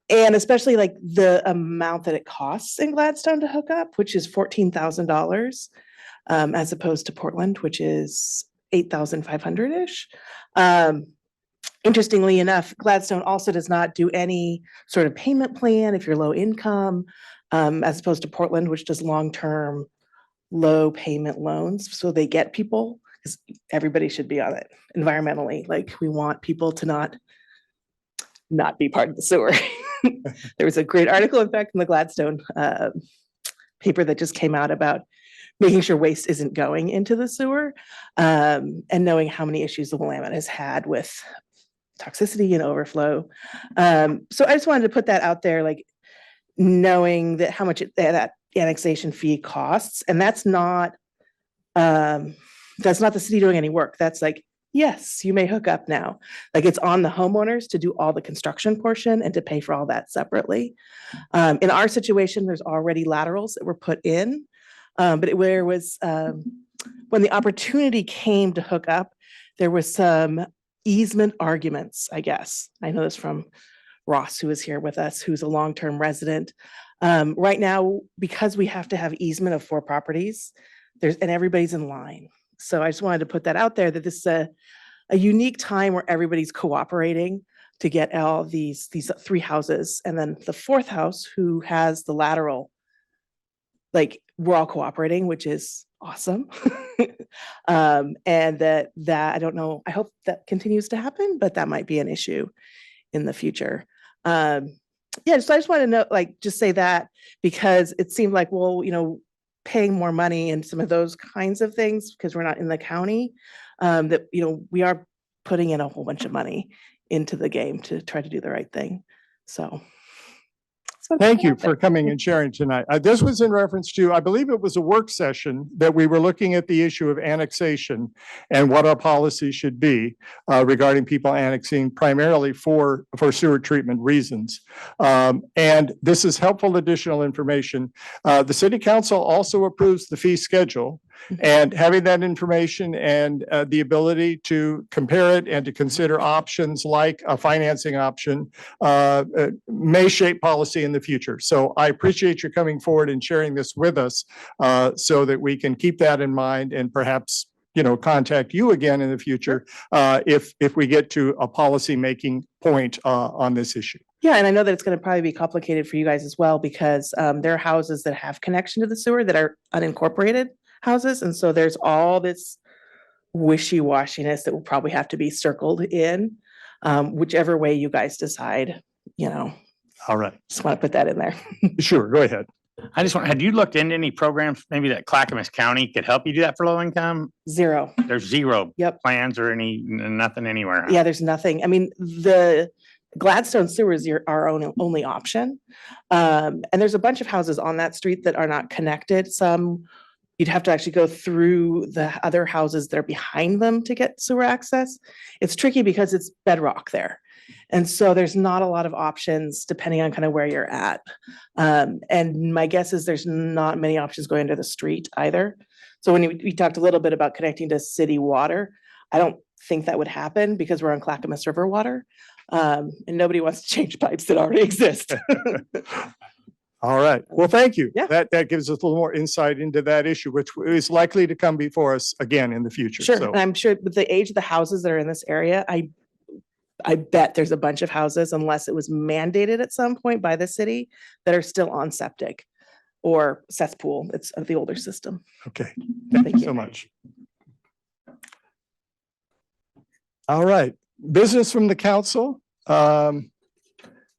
especially like the amount that it costs in Gladstone to hook up, which is $14,000, as opposed to Portland, which is 8,500-ish. Interestingly enough, Gladstone also does not do any sort of payment plan if you're low income, as opposed to Portland, which does long-term low payment loans. So they get people, because everybody should be on it environmentally. Like, we want people to not be part of the sewer. There was a great article, in fact, in the Gladstone paper that just came out about making sure waste isn't going into the sewer, and knowing how many issues the Willamette has had with toxicity and overflow. So I just wanted to put that out there, like, knowing that how much that annexation fee costs, and that's not the city doing any work. That's like, yes, you may hook up now. Like, it's on the homeowners to do all the construction portion and to pay for all that separately. In our situation, there's already laterals that were put in, but where was when the opportunity came to hook up, there was some easement arguments, I guess. I know this from Ross, who is here with us, who's a long-term resident. Right now, because we have to have easement of 4 properties, and everybody's in line. So I just wanted to put that out there, that this is a unique time where everybody's cooperating to get all these 3 houses. And then the 4th house, who has the lateral, like, we're all cooperating, which is awesome. And that I don't know, I hope that continues to happen, but that might be an issue in the future. Yeah, so I just want to know, like, just say that, because it seemed like, well, paying more money and some of those kinds of things, because we're not in the county, that, we are putting in a whole bunch of money into the game to try to do the right thing. So. Thank you for coming and sharing tonight. This was in reference to, I believe it was a work session that we were looking at the issue of annexation and what our policy should be regarding people annexing primarily for sewer treatment reasons. And this is helpful additional information. The city council also approves the fee schedule, and having that information and the ability to compare it and to consider options like a financing option may shape policy in the future. So I appreciate your coming forward and sharing this with us so that we can keep that in mind and perhaps contact you again in the future if we get to a policy making point on this issue. Yeah, and I know that it's going to probably be complicated for you guys as well, because there are houses that have connection to the sewer that are unincorporated houses. And so there's all this wishy-washiness that will probably have to be circled in, whichever way you guys decide, All right. Just want to put that in there. Sure, go ahead. I just want, had you looked into any programs, maybe that Clackamas County could help you do that for low income? Zero. There's zero Yep. plans or nothing anywhere. Huh? Yeah, there's nothing. I mean, the Gladstone sewer is our only option. And there's a bunch of houses on that street that are not connected. Some you'd have to actually go through the other houses that are behind them to get sewer access. It's tricky because it's bedrock there. And so there's not a lot of options depending on kind of where you're at. And my guess is there's not many options going into the street either. So when we talked a little bit about connecting to city water, I don't think that would happen because we're on Clackamas River water. And nobody wants to change pipes that already exist. All right. Well, thank you. Yeah. That gives us a little more insight into that issue, which is likely to come before us again in the future. Sure. So, And I'm sure with the age of the houses that are in this area, I bet there's a bunch of houses, unless it was mandated at some point by the city, that are still on septic or cesspool. It's of the older system. okay. Thank you so much. All right. Business from the council.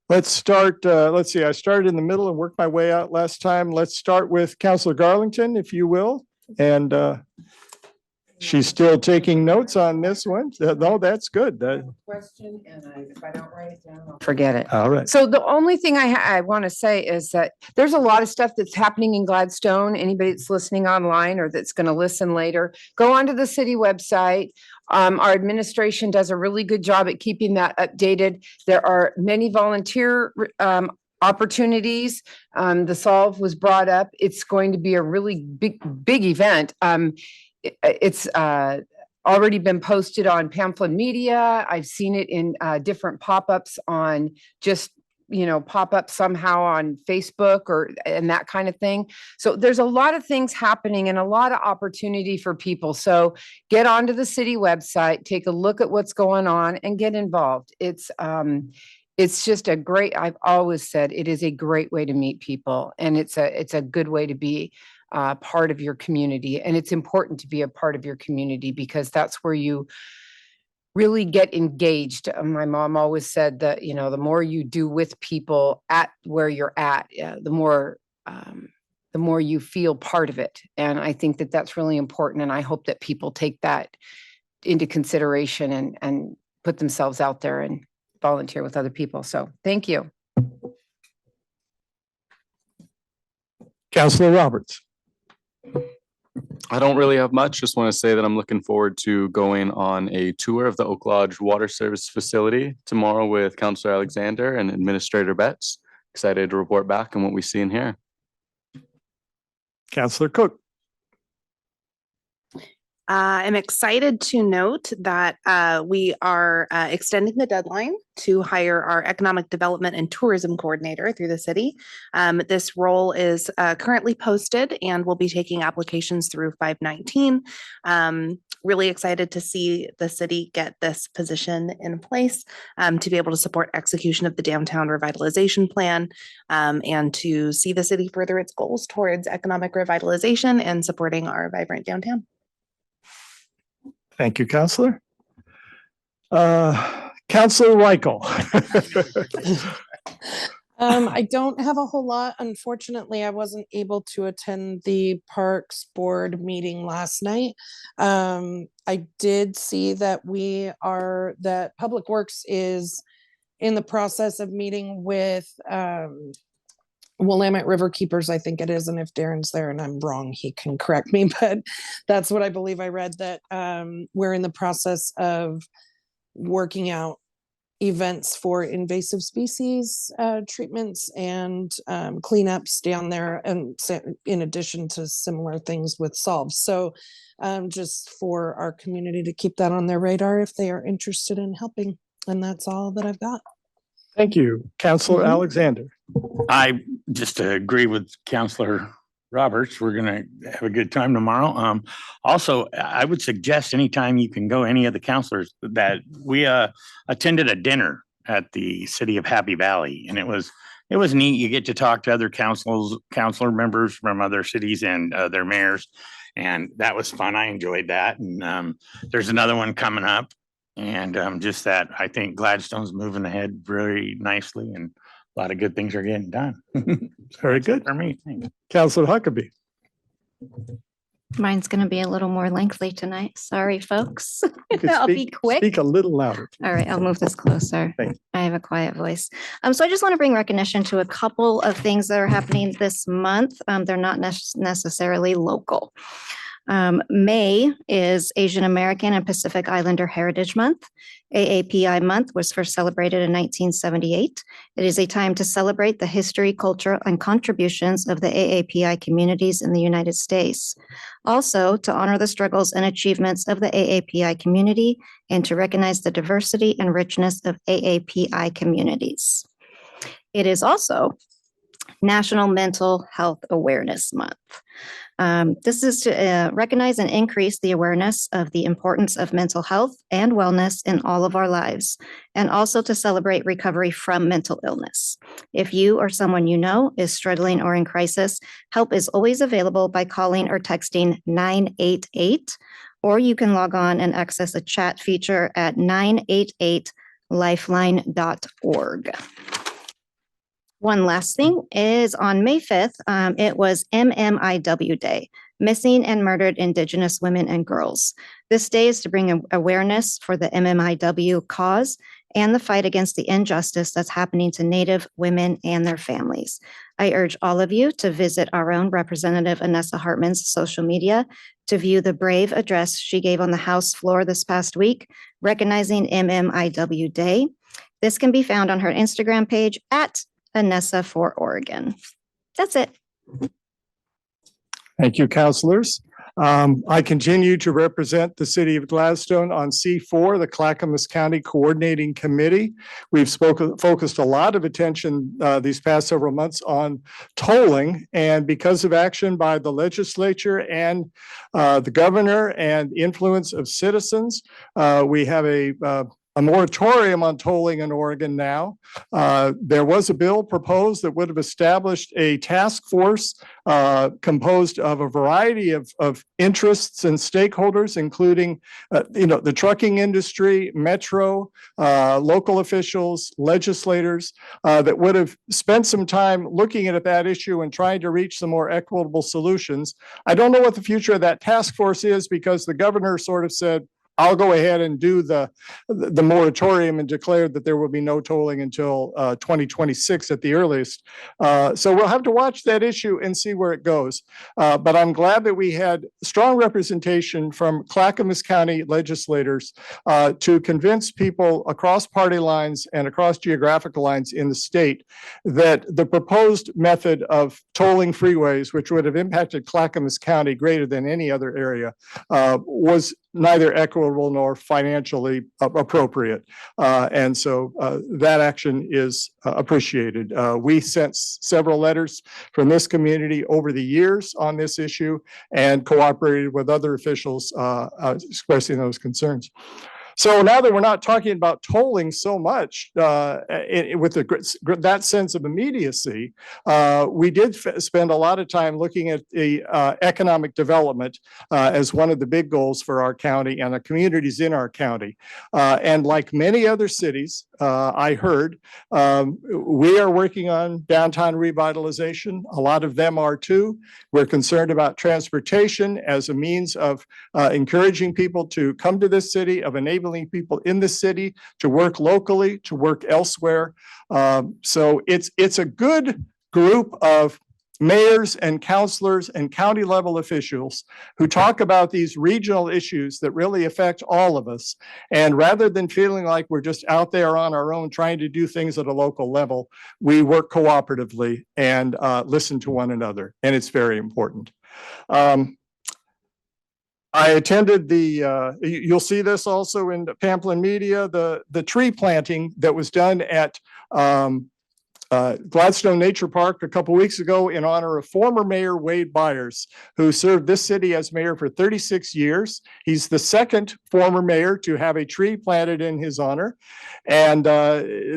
Let's start, let's see, I started in the middle and worked my way out last time. Let's start with Councilor Garlington, if you will. And She's still taking notes on this one. No, that's good. Question, and if I don't write it down, I'll forget it. All right. So the only thing I want to say is that there's a lot of stuff that's happening in Gladstone. Anybody that's listening online or that's going to listen later, go onto the city website. Our administration does a really good job at keeping that updated. There are many volunteer opportunities. The Solve was brought up. It's going to be a really big event. It's already been posted on Pamphlet Media. I've seen it in different pop-ups on just, pop up somehow on Facebook and that kind of thing. So there's a lot of things happening and a lot of opportunity for people. So get onto the city website, take a look at what's going on and get involved. It's just I've always said it is a great way to meet people, and it's a good way to be part of your community. And it's important to be a part of your community because that's where you really get engaged. My mom always said that, the more you do with people at where you're at, the more you feel part of it. And I think that that's really important. And I hope that people take that into consideration and put themselves out there and volunteer with other people. So thank you. Councilor Roberts. I don't really have much. Just want to say that I'm looking forward to going on a tour of the Oak Lodge Water Service Facility tomorrow with Councilor Alexander and Administrator Betts. Excited to report back on what we see in here. Councilor Cook. I'm excited to note that we are extending the deadline to hire our economic development and tourism coordinator through the city. This role is currently posted and we'll be taking applications through 5/19. Really excited to see the city get this position in place to be able to support execution of the downtown revitalization plan and to see the city further its goals towards economic revitalization and supporting our vibrant downtown. Thank you, Councilor. Councilor Reichel. I don't have a whole lot. Unfortunately, I wasn't able to attend the Parks Board meeting last night. I did see that that Public Works is in the process of meeting with Willamette River Keepers, I think it is, and if Darren's there and I'm wrong, he can correct me, but that's what I believe I read, that we're in the process of working out events for invasive species treatments and cleanups down there, and in addition to similar things with solves. So just for our community to keep that on their radar if they are interested in helping. And that's all that I've got. Thank you. Councilor Alexander. I just agree with Councilor Roberts. We're going to have a good time tomorrow. Also, I would suggest anytime you can go, any of the councilors, that we attended a dinner at the city of Happy Valley, and it was neat. You get to talk to other councilor members from other cities and their mayors, and that was fun. I enjoyed that. And there's another one coming up, and just that I think Gladstone's moving ahead very nicely, and a lot of good things are getting done. Very good. For me. Thanks. Councilor Huckabee. Mine's going to be a little more lengthy tonight. Sorry, folks. You could I'll be quick. Speak a little louder. All right, I'll move this closer. Thank I have a quiet voice. So I just want to bring recognition to a couple of things that are happening this month. They're not necessarily local. May is Asian American and Pacific Islander Heritage Month. AAPI Month was first celebrated in 1978. It is a time to celebrate the history, culture, and contributions of the AAPI communities in the United States. Also, to honor the struggles and achievements of the AAPI community and to recognize the diversity and richness of AAPI communities. It is also National Mental Health Awareness Month. This is to recognize and increase the awareness of the importance of mental health and wellness in all of our lives, and also to celebrate recovery from mental illness. If you or someone you know is struggling or in crisis, help is always available by calling or texting 988, or you can log on and access a chat feature at 988lifeline.org. One last thing is on May 5th, it was MMIW Day, Missing and Murdered Indigenous Women and Girls. This day is to bring awareness for the MMIW cause and the fight against the injustice that's happening to Native women and their families. I urge all of you to visit our own Representative Anessa Hartman's social media to view the brave address she gave on the House floor this past week, recognizing MMIW Day. This can be found on her Instagram page at Anessa for Oregon. That's it. Thank you, councilors. I continue to represent the city of Gladstone on C4, the Clackamas County Coordinating Committee. We've focused a lot of attention these past several months on tolling, and because of action by the legislature and the governor and influence of citizens, we have a moratorium on tolling in Oregon now. There was a bill proposed that would have established a task force composed of a variety of interests and stakeholders, including the trucking industry, Metro, local officials, legislators, that would have spent some time looking at that issue and trying to reach some more equitable solutions. I don't know what the future of that task force is, because the governor sort of said, I'll go ahead and do the moratorium and declare that there will be no tolling until 2026 at the earliest. So we'll have to watch that issue and see where it goes. But I'm glad that we had strong representation from Clackamas County legislators to convince people across party lines and across geographical lines in the state that the proposed method of tolling freeways, which would have impacted Clackamas County greater than any other area, was neither equitable nor financially appropriate. And so that action is appreciated. We sent several letters from this community over the years on this issue and cooperated with other officials expressing those concerns. So now that we're not talking about tolling so much with that sense of immediacy, we did spend a lot of time looking at the economic development as one of the big goals for our county and the communities in our county. And like many other cities, I heard, we are working on downtown revitalization. A lot of them are too. We're concerned about transportation as a means of encouraging people to come to this city, of enabling people in the city to work locally, to work elsewhere. So it's a good group of mayors and councilors and county level officials who talk about these regional issues that really affect all of us. And rather than feeling like we're just out there on our own trying to do things at a local level, we work cooperatively and listen to one another. And it's very important. I attended you'll see this also in the Pamplin media, the tree planting that was done at Gladstone Nature Park a couple weeks ago in honor of former Mayor Wade Byers, who served this city as mayor for 36 years. He's the second former mayor to have a tree planted in his honor. And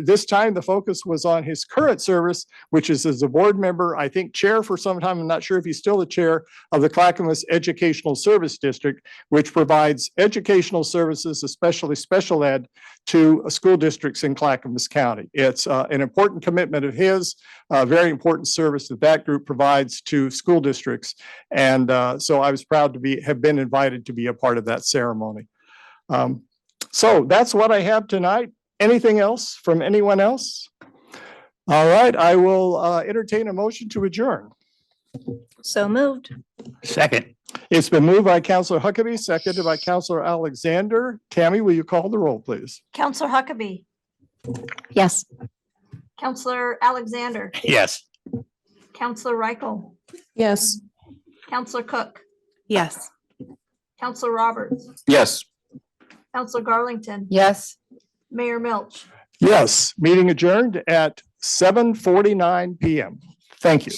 this time the focus was on his current service, which is as a board member, I think chair for some time. I'm not sure if he's still the chair of the Clackamas Educational Service District, which provides educational services, especially special ed, to school districts in Clackamas County. It's an important commitment of his, very important service that group provides to school districts. And so I was proud to have been invited to be a part of that ceremony. So that's what I have tonight. Anything else from anyone else? All right, I will entertain a motion to adjourn. So moved. Second. It's been moved by Councilor Huckabee, seconded by Councilor Alexander. Tammy, will you call the roll, please? Counselor Huckabee, Yes. Counselor Alexander, Yes. Counselor Reichel, Yes. Counselor Cook, Yes. Counselor Roberts, Yes. Counselor Garlington, Yes. Mayor Milch. Yes, meeting adjourned at 7:49 PM. Thank you.